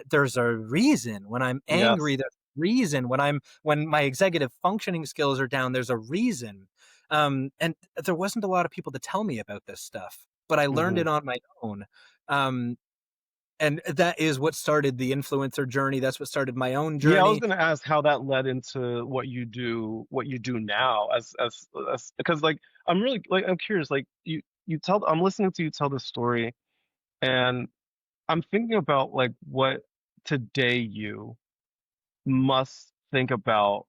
[SPEAKER 3] there's a reason. When I'm
[SPEAKER 2] Yes.
[SPEAKER 3] angry, there's a reason. When my executive functioning skills are down, there's a reason. And there wasn't a lot of people to tell me about this stuff, but I learned
[SPEAKER 2] Mhm.
[SPEAKER 3] it on my own. Um, and that is what started the influencer journey. That's what started my own
[SPEAKER 2] Yeah, I was
[SPEAKER 3] journey.
[SPEAKER 2] gonna ask how that led into what you do now as because like I'm really like I'm curious, like I'm listening to you tell this story and I'm thinking about like what today you must think about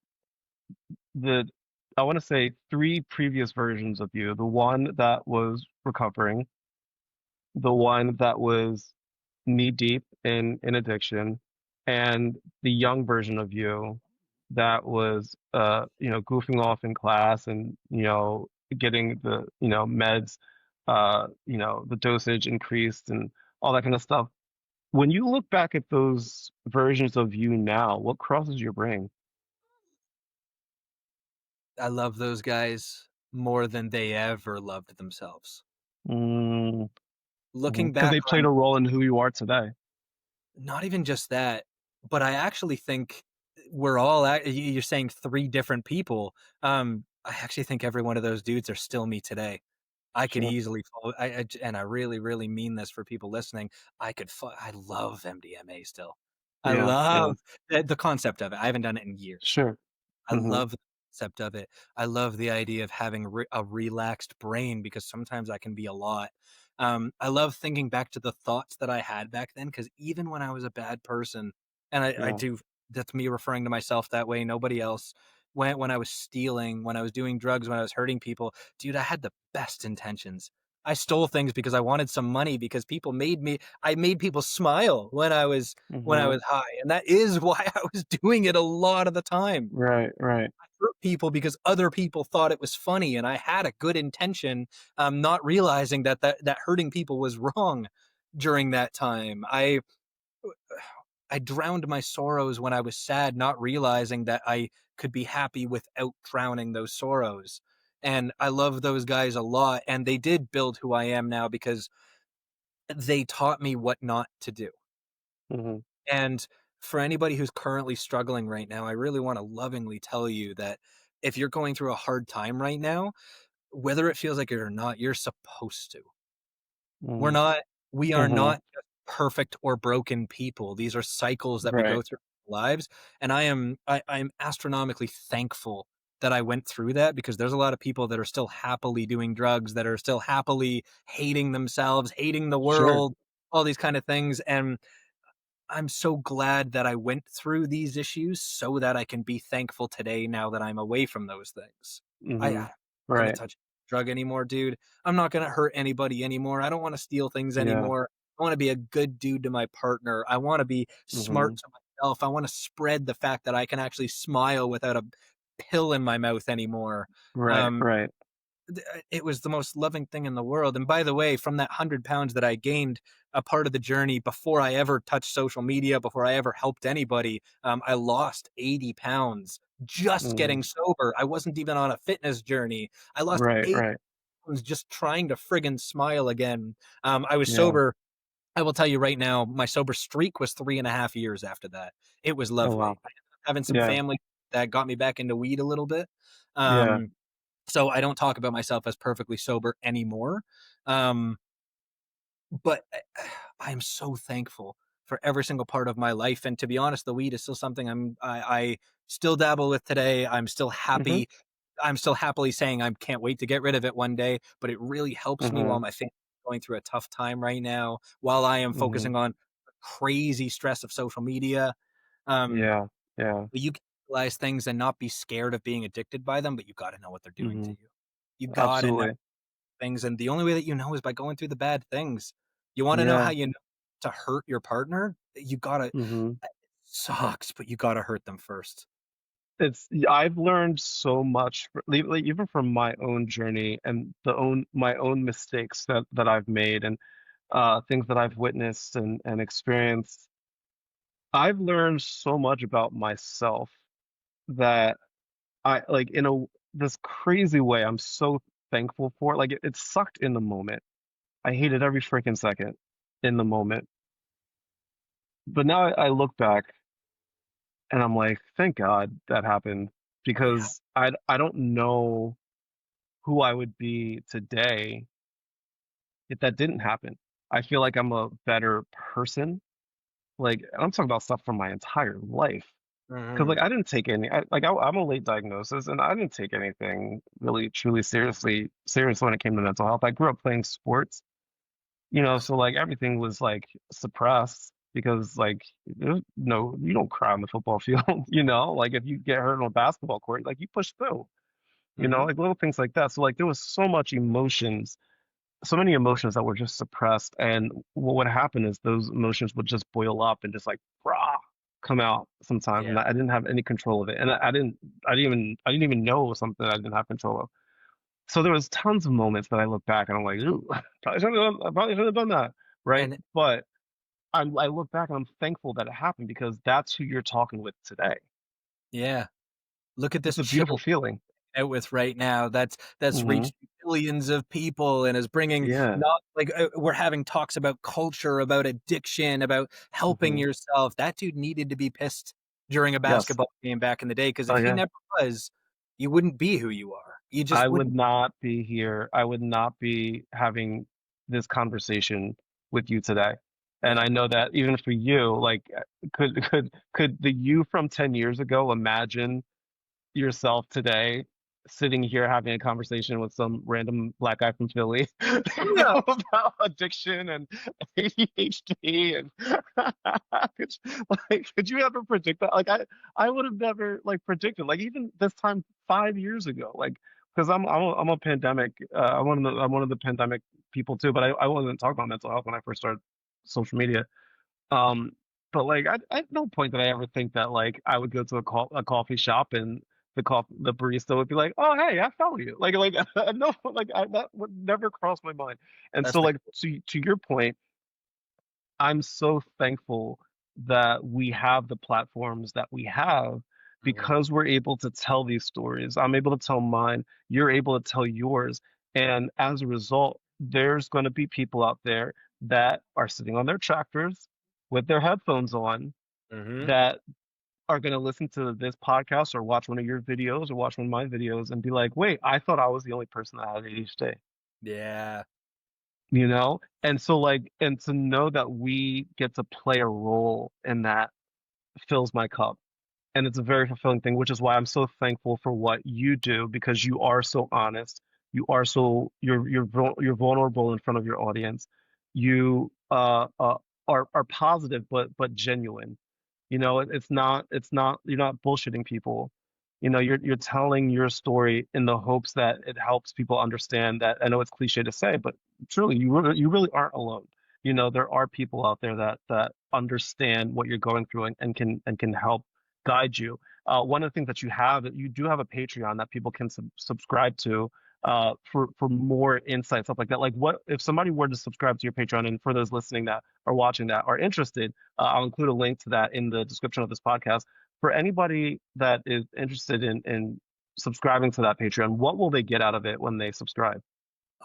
[SPEAKER 2] the I want to say three previous versions of you. The one that was recovering, the one that was knee deep in addiction, and the young version of you that was goofing off in class and getting the meds, the dosage increased and all that kind of stuff. When you look back at those versions of you now, what crosses your brain?
[SPEAKER 3] I love those guys more than they ever loved themselves.
[SPEAKER 2] Mm,
[SPEAKER 3] Looking
[SPEAKER 2] because
[SPEAKER 3] back
[SPEAKER 2] they played
[SPEAKER 3] on
[SPEAKER 2] a role in who you are today.
[SPEAKER 3] not even just that, but I actually think we're all you're saying three different people. I actually think every one of those dudes are still me today. I could
[SPEAKER 2] Sure.
[SPEAKER 3] easily follow, and I really, really mean this for people listening. I love MDMA still. I
[SPEAKER 2] Yeah, yeah.
[SPEAKER 3] love the concept of it. I haven't done it in years.
[SPEAKER 2] Sure.
[SPEAKER 3] I
[SPEAKER 2] Mhm.
[SPEAKER 3] love the concept of it. I love the idea of having a relaxed brain because sometimes I can be a lot. I love thinking back to the thoughts that I had back then because even when I was a bad person, and I
[SPEAKER 2] Yeah.
[SPEAKER 3] do, that's me referring to myself that way, nobody else. When I was stealing, when I was doing drugs, when I was hurting people, dude, I had the best intentions. I stole things because I wanted some money because people made me. I made people smile when I
[SPEAKER 2] Mhm.
[SPEAKER 3] was high, and that is why I was doing it a lot of the time.
[SPEAKER 2] Right, right.
[SPEAKER 3] Hurt people because other people thought it was funny, and I had a good intention, not realizing that hurting people was wrong during that time. I drowned my sorrows when I was sad, not realizing that I could be happy without drowning those sorrows. And I love those guys a lot, and they did build who I am now because they taught me what not to do.
[SPEAKER 2] Mhm.
[SPEAKER 3] And for anybody who's currently struggling right now, I really want to lovingly tell you that if you're going through a hard time right now, whether it feels like it or not, you're supposed to. We're
[SPEAKER 2] Mhm.
[SPEAKER 3] not, we are
[SPEAKER 2] Mhm.
[SPEAKER 3] not just perfect or broken people. These are cycles that we
[SPEAKER 2] Right.
[SPEAKER 3] go through in our lives. And I'm astronomically thankful that I went through that because there's a lot of people that are still happily doing drugs, that are still happily hating themselves, hating the
[SPEAKER 2] Sure.
[SPEAKER 3] world, all these kind of things. And I'm so glad that I went through these issues so that I can be thankful today now that I'm away from those things. I'm
[SPEAKER 2] Mhm.
[SPEAKER 3] not gonna
[SPEAKER 2] Right.
[SPEAKER 3] touch a drug anymore, dude. I'm not gonna hurt anybody anymore. I don't wanna steal things
[SPEAKER 2] Yeah.
[SPEAKER 3] anymore. I wanna be a good dude to my partner. I wanna be smart
[SPEAKER 2] Mhm.
[SPEAKER 3] to myself. I wanna spread the fact that I can actually smile without a pill in my mouth anymore.
[SPEAKER 2] Right,
[SPEAKER 3] Um,
[SPEAKER 2] right.
[SPEAKER 3] it was the most loving thing in the world. And by the way, from that 100 pounds that I gained, a part of the journey before I ever touched social media, before I ever helped anybody, I lost 80 pounds just
[SPEAKER 2] Mhm.
[SPEAKER 3] getting sober. I wasn't even on a fitness journey. I lost
[SPEAKER 2] Right,
[SPEAKER 3] 80
[SPEAKER 2] right.
[SPEAKER 3] pounds just trying to friggin' smile again. I was
[SPEAKER 2] Yeah.
[SPEAKER 3] sober. I will tell you right now, my sober streak was 3.5 years after that. It was
[SPEAKER 2] Oh, wow.
[SPEAKER 3] lovely. I ended up having some
[SPEAKER 2] Yeah.
[SPEAKER 3] family that got me back into weed a little bit.
[SPEAKER 2] Yeah.
[SPEAKER 3] Um, so I don't talk about myself as perfectly sober anymore. Um, but I'm so thankful for every single part of my life. And to be honest, the weed is still something I still dabble with today. I'm still
[SPEAKER 2] Mhm.
[SPEAKER 3] happy. I'm still happily saying I can't wait to get rid of it one day. But it really helps me while
[SPEAKER 2] Mhm.
[SPEAKER 3] my family's going through a tough time right now, while I am
[SPEAKER 2] Mhm.
[SPEAKER 3] focusing on the crazy stress of social media. Um,
[SPEAKER 2] Yeah. Yeah.
[SPEAKER 3] you can realize things and not be scared of being addicted by them, but you got to know what they're doing to
[SPEAKER 2] Mhm.
[SPEAKER 3] you. You got to know
[SPEAKER 2] Absolutely.
[SPEAKER 3] things, and the only way that you know is by going through the bad things. You wanna know how
[SPEAKER 2] Yeah.
[SPEAKER 3] you know to hurt your partner? You gotta
[SPEAKER 2] Mhm.
[SPEAKER 3] it sucks, but you gotta hurt them first.
[SPEAKER 2] I've learned so much, like, even from my own journey and my own mistakes that I've made and things that I've witnessed and experienced. I've learned so much about myself that I like in a this crazy way. I'm so thankful for it. Like it sucked in the moment. I hated every freaking second in the moment. But now I look back and I'm like, thank God that happened
[SPEAKER 3] Yeah.
[SPEAKER 2] because I don't know who I would be today if that didn't happen. I feel like I'm a better person. Like I'm talking about stuff from my entire life. Because like
[SPEAKER 3] Mhm.
[SPEAKER 2] I didn't take I'm a late diagnosis and I didn't take anything really truly serious when it came to mental health. I grew up playing sports, so like everything was like suppressed because like no, you don't cry on the football field, like if you get hurt on a basketball court, like you push through,
[SPEAKER 3] Mhm.
[SPEAKER 2] like little things like that. So like there was so many emotions that were just suppressed, and what would happen is those emotions would just boil up and just like rah, come out sometimes,
[SPEAKER 3] Yeah.
[SPEAKER 2] and I didn't have any control of it, and I didn't even know it was something I didn't have control of. So there was tons of moments that I look back and I'm like, ooh, I probably should have done that, right?
[SPEAKER 3] And
[SPEAKER 2] But I look back and I'm thankful that it happened because that's who you're talking with today.
[SPEAKER 3] yeah, look at
[SPEAKER 2] It's
[SPEAKER 3] this
[SPEAKER 2] a
[SPEAKER 3] show
[SPEAKER 2] beautiful feeling.
[SPEAKER 3] out with right now that's
[SPEAKER 2] Hmm.
[SPEAKER 3] reached billions of people and is bringing
[SPEAKER 2] Yeah.
[SPEAKER 3] not like we're having talks about culture, about addiction, about helping
[SPEAKER 2] Hmm.
[SPEAKER 3] yourself. That dude needed to be pissed during a
[SPEAKER 2] Yes.
[SPEAKER 3] basketball game back in the day because
[SPEAKER 2] Oh
[SPEAKER 3] if he
[SPEAKER 2] yeah.
[SPEAKER 3] never was, you wouldn't be who you are. You
[SPEAKER 2] I
[SPEAKER 3] just
[SPEAKER 2] would
[SPEAKER 3] wouldn't.
[SPEAKER 2] not be here. I would not be having this conversation with you today. And
[SPEAKER 3] Yeah.
[SPEAKER 2] I know that even for you, like, could the you from 10 years ago imagine yourself today sitting here having a conversation with some random black guy from Philly
[SPEAKER 3] No.
[SPEAKER 2] about addiction and ADHD and could, could you ever predict that? Like I would have never like predicted like even this time 5 years ago like because I'm a pandemic I'm one of the pandemic people too but I wasn't talking about mental health when I first started social media um, but like at no point did I ever think that like I would go to a coffee shop and the barista would be like, "Oh, hey, I follow you." Like no, like that would never cross my mind. And
[SPEAKER 3] That's
[SPEAKER 2] so
[SPEAKER 3] the
[SPEAKER 2] like to your point, I'm so thankful that we have the platforms that we have
[SPEAKER 3] Mhm.
[SPEAKER 2] because we're able to tell these stories. I'm able to tell mine, you're able to tell yours. And as a result, there's going to be people out there that are sitting on their tractors with their headphones on
[SPEAKER 3] Mhm.
[SPEAKER 2] that are going to listen to this podcast or watch one of your videos or watch one of my videos and be like, wait, I thought I was the only person that had ADHD,
[SPEAKER 3] Yeah.
[SPEAKER 2] you know? And so like, and to know that we get to play a role in that fills my cup. And it's a very fulfilling thing, which is why I'm so thankful for what you do because you are so honest. You are so you're vulnerable in front of your audience. You are positive but genuine. You know, it's not you're not bullshitting people. You know, you're telling your story in the hopes that it helps people understand that. I know it's cliche to say, but truly, you really aren't alone. You know, there are people out there that understand what you're going through and can help guide you. One of the things that you do have a Patreon that people can subscribe to for more insight, stuff like that. Like, what if somebody were to subscribe to your Patreon, and for those listening that are watching that are interested, I'll include a link to that in the description of this podcast. For anybody that is interested in subscribing to that Patreon, what will they get out of it when they subscribe?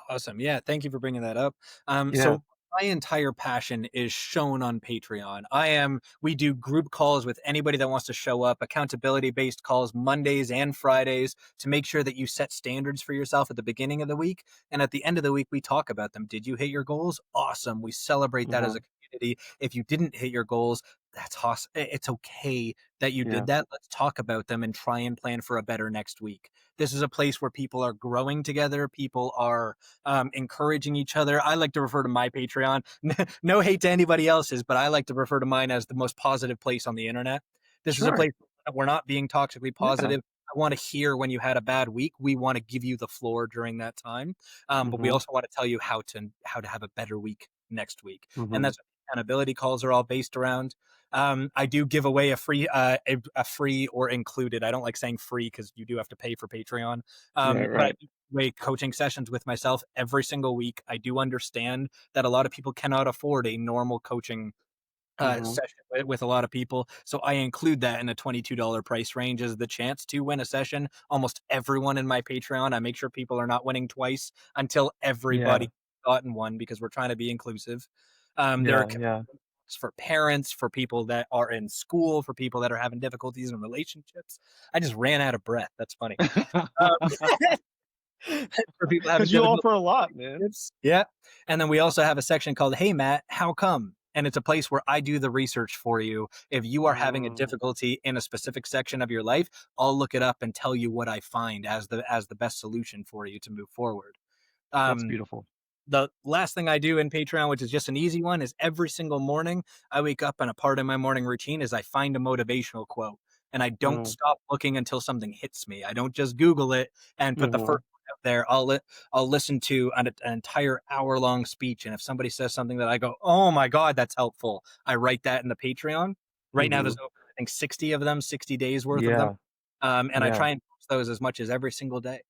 [SPEAKER 3] Awesome. Yeah, thank you for bringing that up.
[SPEAKER 2] Yeah.
[SPEAKER 3] So my entire passion is shown on Patreon. We do group calls with anybody that wants to show up, accountability based calls Mondays and Fridays to make sure that you set standards for yourself at the beginning of the week. And at the end of the week, we talk about them. Did you hit your goals? Awesome. We celebrate that as
[SPEAKER 2] Hmm.
[SPEAKER 3] a community. If you didn't hit your goals, that's awesome. It's okay that you
[SPEAKER 2] Yeah.
[SPEAKER 3] did that. Let's talk about them and try and plan for a better next week. This is a place where people are growing together. People are encouraging each other. I like to refer to my Patreon, no hate to anybody else's, but I like to refer to mine as the most positive place on the internet. This is a
[SPEAKER 2] Sure.
[SPEAKER 3] place that we're not being toxically
[SPEAKER 2] Yeah.
[SPEAKER 3] positive. I want to hear when you had a bad week. We want to give you the floor during that time, but we
[SPEAKER 2] Hmm.
[SPEAKER 3] also want to tell you how to have a better week next week, and
[SPEAKER 2] Hmm.
[SPEAKER 3] that's what accountability calls are all based around. I do give away a free or included. I don't like saying free because you do have to pay for Patreon,
[SPEAKER 2] Right.
[SPEAKER 3] but I
[SPEAKER 2] Right.
[SPEAKER 3] way coaching sessions with myself every single week. I do understand that a lot of people cannot afford a normal coaching
[SPEAKER 2] Hmm.
[SPEAKER 3] session with a lot of people. So I include that in a $22 price range as the chance to win a session. Almost everyone in my Patreon, I make sure people are not winning twice until
[SPEAKER 2] Yeah.
[SPEAKER 3] everybody gotten one because we're trying to be inclusive. There are
[SPEAKER 2] Yeah. Yeah.
[SPEAKER 3] for parents, for people that are in school, for people that are having difficulties in relationships. I just ran out of breath. That's funny. Um, for people having
[SPEAKER 2] Because you
[SPEAKER 3] difficulty
[SPEAKER 2] offer a lot, man.
[SPEAKER 3] relationships. Yeah. And then we also have a section called Hey Matt, how come? And it's a place where I do the research for you. If you are having a
[SPEAKER 2] Mm,
[SPEAKER 3] difficulty in a specific section of your life, I'll look it up and tell you what I find as the best solution for you to move forward.
[SPEAKER 2] that's
[SPEAKER 3] Um,
[SPEAKER 2] beautiful.
[SPEAKER 3] the last thing I do in Patreon, which is just an easy one, is every single morning I wake up and a part of my morning routine is I find a motivational quote. And I don't
[SPEAKER 2] Mm,
[SPEAKER 3] stop looking until something hits me. I don't just Google it and put the
[SPEAKER 2] hmm.
[SPEAKER 3] first one out there. I'll listen to an entire hour long speech. And if somebody says something that I go, oh my God, that's helpful, I write that in the Patreon. Right now,
[SPEAKER 2] Hmm.
[SPEAKER 3] there's over, I think, 60 of them, 60 days worth of them.
[SPEAKER 2] Yeah.
[SPEAKER 3] And I
[SPEAKER 2] Yeah.
[SPEAKER 3] try and post those as much as every single day.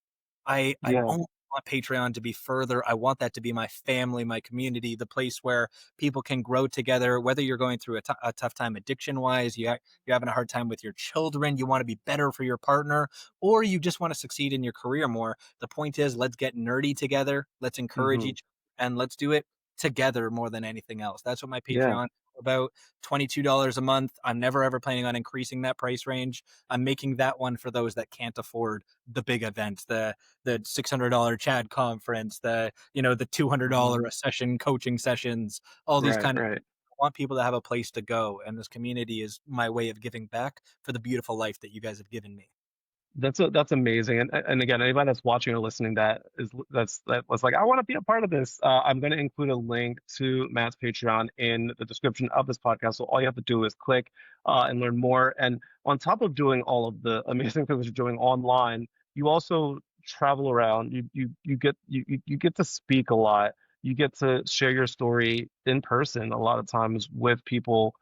[SPEAKER 3] I
[SPEAKER 2] Yeah.
[SPEAKER 3] only want Patreon to be further. I want that to be my family, my community, the place where people can grow together. Whether you're going through a tough time addiction wise, you're having a hard time with your children, you want to be better for your partner, or you just want to succeed in your career more. The point is, let's get nerdy together. Let's encourage
[SPEAKER 2] Hmm.
[SPEAKER 3] each other, and let's do it together more than anything else. That's what my
[SPEAKER 2] Yeah.
[SPEAKER 3] Patreon is about. $22 a month. I'm never ever planning on increasing that price range. I'm making that one for those that can't afford the big events, the $600 Chad conference, the $200
[SPEAKER 2] Hmm.
[SPEAKER 3] a session coaching sessions, all these
[SPEAKER 2] Right.
[SPEAKER 3] kind of
[SPEAKER 2] Right.
[SPEAKER 3] want people to have a place to go, and this community is my way of giving back for the beautiful life that you guys have given me.
[SPEAKER 2] That's amazing. And again, anybody that's watching or listening that was like, I want to be a part of this. I'm going to include a link to Matt's Patreon in the description of this podcast. So all you have to do is click and learn more. And on top of doing all of the amazing things that you're doing online, you also travel around. You get to speak a lot. You get to share your story in person a lot of times with people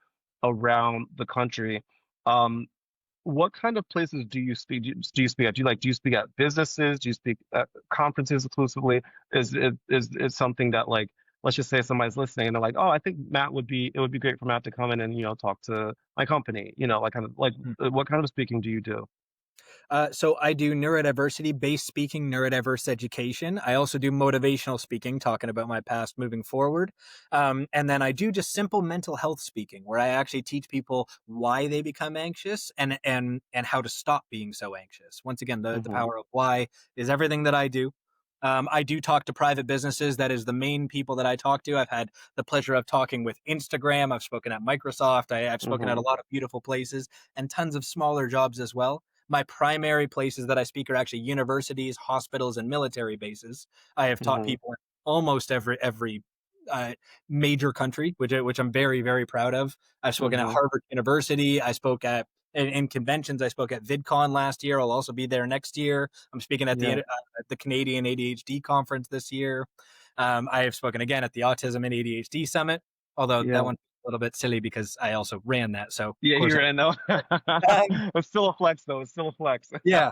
[SPEAKER 2] around the country. Um, what kind of places do you speak? Do you speak at? Do you speak at businesses? Do you speak at conferences exclusively? Is something that, like, let's just say somebody's listening and they're like, oh, I think it would be great for Matt to come in and talk to my company. Like kind of like what kind of speaking do you do?
[SPEAKER 3] So I do neurodiversity-based speaking, neurodiverse education. I also do motivational speaking, talking about my past moving forward. And then I do just simple mental health speaking, where I actually teach people why they become anxious and how to stop being so anxious. Once again, the
[SPEAKER 2] Hmm.
[SPEAKER 3] power of why is everything that I do. I do talk to private businesses. That is the main people that I talk to. I've had the pleasure of talking with Instagram. I've spoken at Microsoft. I've spoken at a
[SPEAKER 2] Hmm.
[SPEAKER 3] lot of beautiful places and tons of smaller jobs as well. My primary places that I speak are actually universities, hospitals, and military bases. I have taught
[SPEAKER 2] Hmm.
[SPEAKER 3] people in almost every uh, major country, which I'm very very proud of. I've spoken at
[SPEAKER 2] Hmm.
[SPEAKER 3] Harvard University. I spoke in conventions. I spoke at VidCon last year. I'll also be there next year. I'm speaking
[SPEAKER 2] Yeah.
[SPEAKER 3] at the Canadian ADHD conference this year. I have spoken again at the Autism and ADHD Summit, although that
[SPEAKER 2] Yeah.
[SPEAKER 3] one's a little bit silly because I also ran that. So of
[SPEAKER 2] Yeah,
[SPEAKER 3] course,
[SPEAKER 2] you're in though.
[SPEAKER 3] um,
[SPEAKER 2] It's still a flex though. It's still a flex.
[SPEAKER 3] yeah,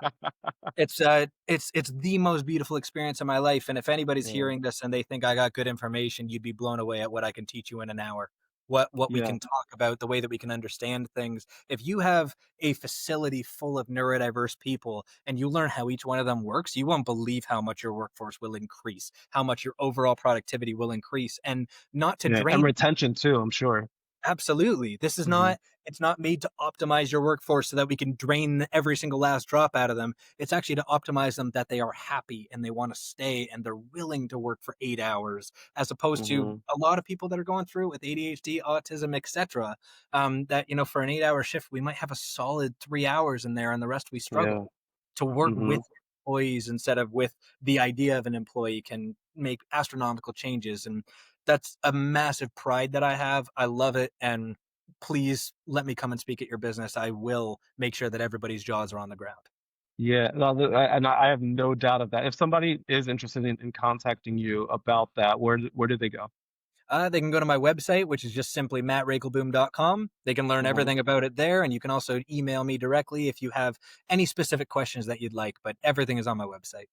[SPEAKER 3] it's the most beautiful experience of my life, and if anybody's
[SPEAKER 2] Yeah.
[SPEAKER 3] hearing this and they think I got good information, you'd be blown away at what I can teach you in an hour. What we
[SPEAKER 2] Yeah.
[SPEAKER 3] can talk about, the way that we can understand things. If you have a facility full of neurodiverse people and you learn how each one of them works, you won't believe how much your workforce will increase, how much your overall productivity will increase, and not to
[SPEAKER 2] Yeah. And
[SPEAKER 3] drain.
[SPEAKER 2] retention too, I'm sure.
[SPEAKER 3] Absolutely. This is
[SPEAKER 2] Hmm.
[SPEAKER 3] not it's not made to optimize your workforce so that we can drain every single last drop out of them. It's actually to optimize them that they are happy and they want to stay and they're willing to work for 8 hours, as opposed to
[SPEAKER 2] Hmm.
[SPEAKER 3] a lot of people that are going through with ADHD, autism, etc. That for an 8-hour shift we might have a solid 3 hours in there and the rest we
[SPEAKER 2] Yeah.
[SPEAKER 3] struggle. To work
[SPEAKER 2] Hmm.
[SPEAKER 3] with employees instead of with the idea of an employee can make astronomical changes, and that's a massive pride that I have. I love it, and please let me come and speak at your business. I will make sure that everybody's jaws are on the ground.
[SPEAKER 2] Yeah, no, and I have no doubt of that. If somebody is interested in contacting you about that, where do they go?
[SPEAKER 3] They can go to my website, which is just simply mattraekelboom.com. They can learn
[SPEAKER 2] Hmm.
[SPEAKER 3] everything about it there, and you can also email me directly if you have any specific questions that you'd like, but everything is on my website.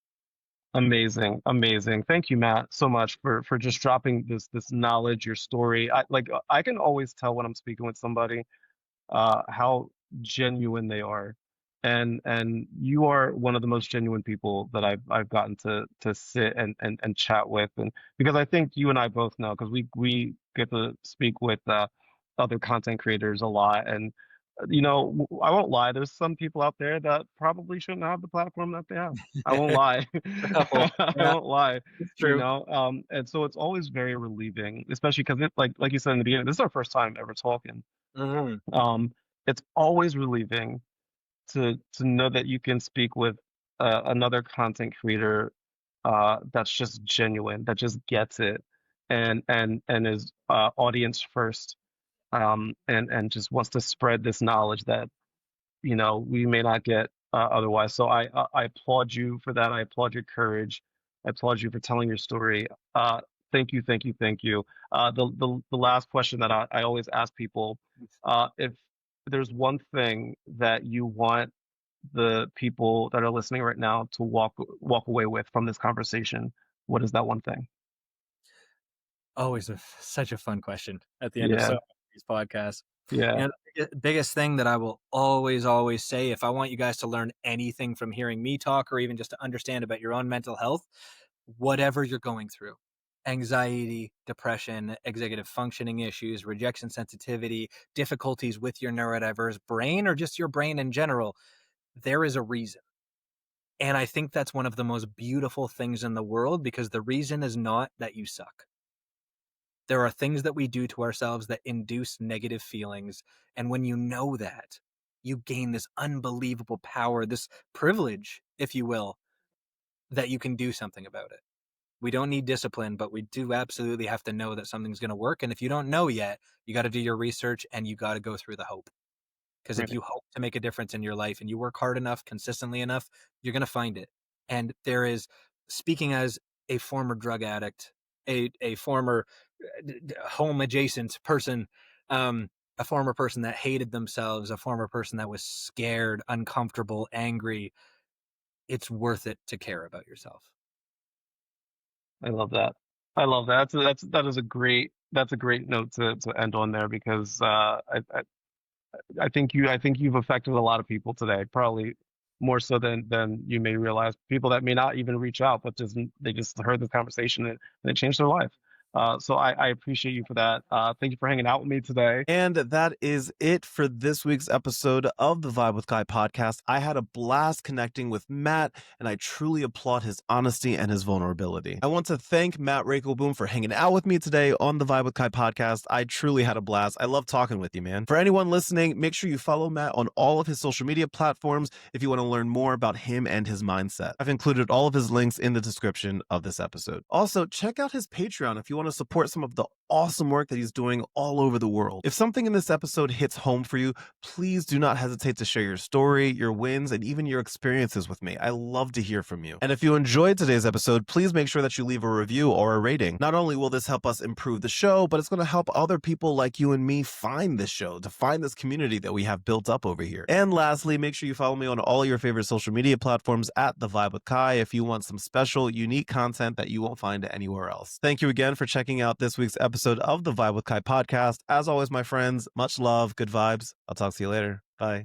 [SPEAKER 2] Amazing, amazing. Thank you, Matt, so much for just dropping this knowledge, your story. I can always tell when I'm speaking with somebody how genuine they are. And you are one of the most genuine people that I've gotten to sit and chat with. And because I think you and I both know, because we get to speak with other content creators a lot. And I won't lie, there's some people out there that probably shouldn't have the platform that they have. I won't lie.
[SPEAKER 3] Oh,
[SPEAKER 2] I
[SPEAKER 3] yeah,
[SPEAKER 2] won't lie.
[SPEAKER 3] it's true.
[SPEAKER 2] And so it's always very relieving, especially because like you said in the beginning, this is our first time ever talking.
[SPEAKER 3] Mhm.
[SPEAKER 2] um, it's always relieving to know that you can speak with another content creator that's just genuine, that just gets it, and is audience first, and just wants to spread this knowledge that we may not get otherwise. So I applaud you for that. I applaud your courage. I applaud you for telling your story. Thank you, thank you, thank you. The last question that I always ask people, if there's one thing that you want the people that are listening right now to walk away with from this conversation, what is that one thing?
[SPEAKER 3] Always such a fun question at the end of so
[SPEAKER 2] Yeah,
[SPEAKER 3] many of these podcasts.
[SPEAKER 2] yeah.
[SPEAKER 3] The biggest thing that I will always say, if I want you guys to learn anything from hearing me talk or even just to understand about your own mental health, whatever you're going through, anxiety, depression, executive functioning issues, rejection sensitivity, difficulties with your neurodiverse brain, or just your brain in general, there is a reason. And I think that's one of the most beautiful things in the world because the reason is not that you suck. There are things that we do to ourselves that induce negative feelings. And when you know that, you gain this unbelievable power, this privilege, if you will, that you can do something about it. We don't need discipline, but we do absolutely have to know that something's going to work. And if you don't know yet, you got to do your research and you got to go through the hope. Because if
[SPEAKER 2] Right.
[SPEAKER 3] you hope to make a difference in your life and you work hard enough, consistently enough, you're going to find it. And there is, speaking as a former drug addict, a former home adjacent person, a former person that hated themselves, a former person that was scared, uncomfortable, angry, it's worth it to care about yourself.
[SPEAKER 2] I love that. I love that. That is a great note to end on there because I think you've affected a lot of people today, probably more so than you may realize. People that may not even reach out, but they just heard the conversation and it changed their life. So I appreciate you for that. Thank you for hanging out with me today.
[SPEAKER 1] And that is it for this week's episode of the Vibe with Kai podcast. I had a blast connecting with Matt, and I truly applaud his honesty and his vulnerability. I want to thank Matt Raekelboom for hanging out with me today on the Vibe with Kai podcast. I truly had a blast. I love talking with you, man. For anyone listening, make sure you follow Matt on all of his social media platforms if you want to learn more about him and his mindset. I've included all of his links in the description of this episode. Also, check out his Patreon if you want to support some of the awesome work that he's doing all over the world. If something in this episode hits home for you, please do not hesitate to share your story, your wins, and even your experiences with me. I love to hear from you. And if you enjoyed today's episode, please make sure that you leave a review or a rating. Not only will this help us improve the show, but it's going to help other people like you and me find this show, to find this community that we have built up over here. And lastly, make sure you follow me on all your favorite social media platforms at The Vibe with Kai if you want some special, unique content that you won't find anywhere else. Thank you again for checking out this week's episode of the Vibe with Kai podcast. As always, my friends, much love, good vibes. I'll talk to you later. Bye.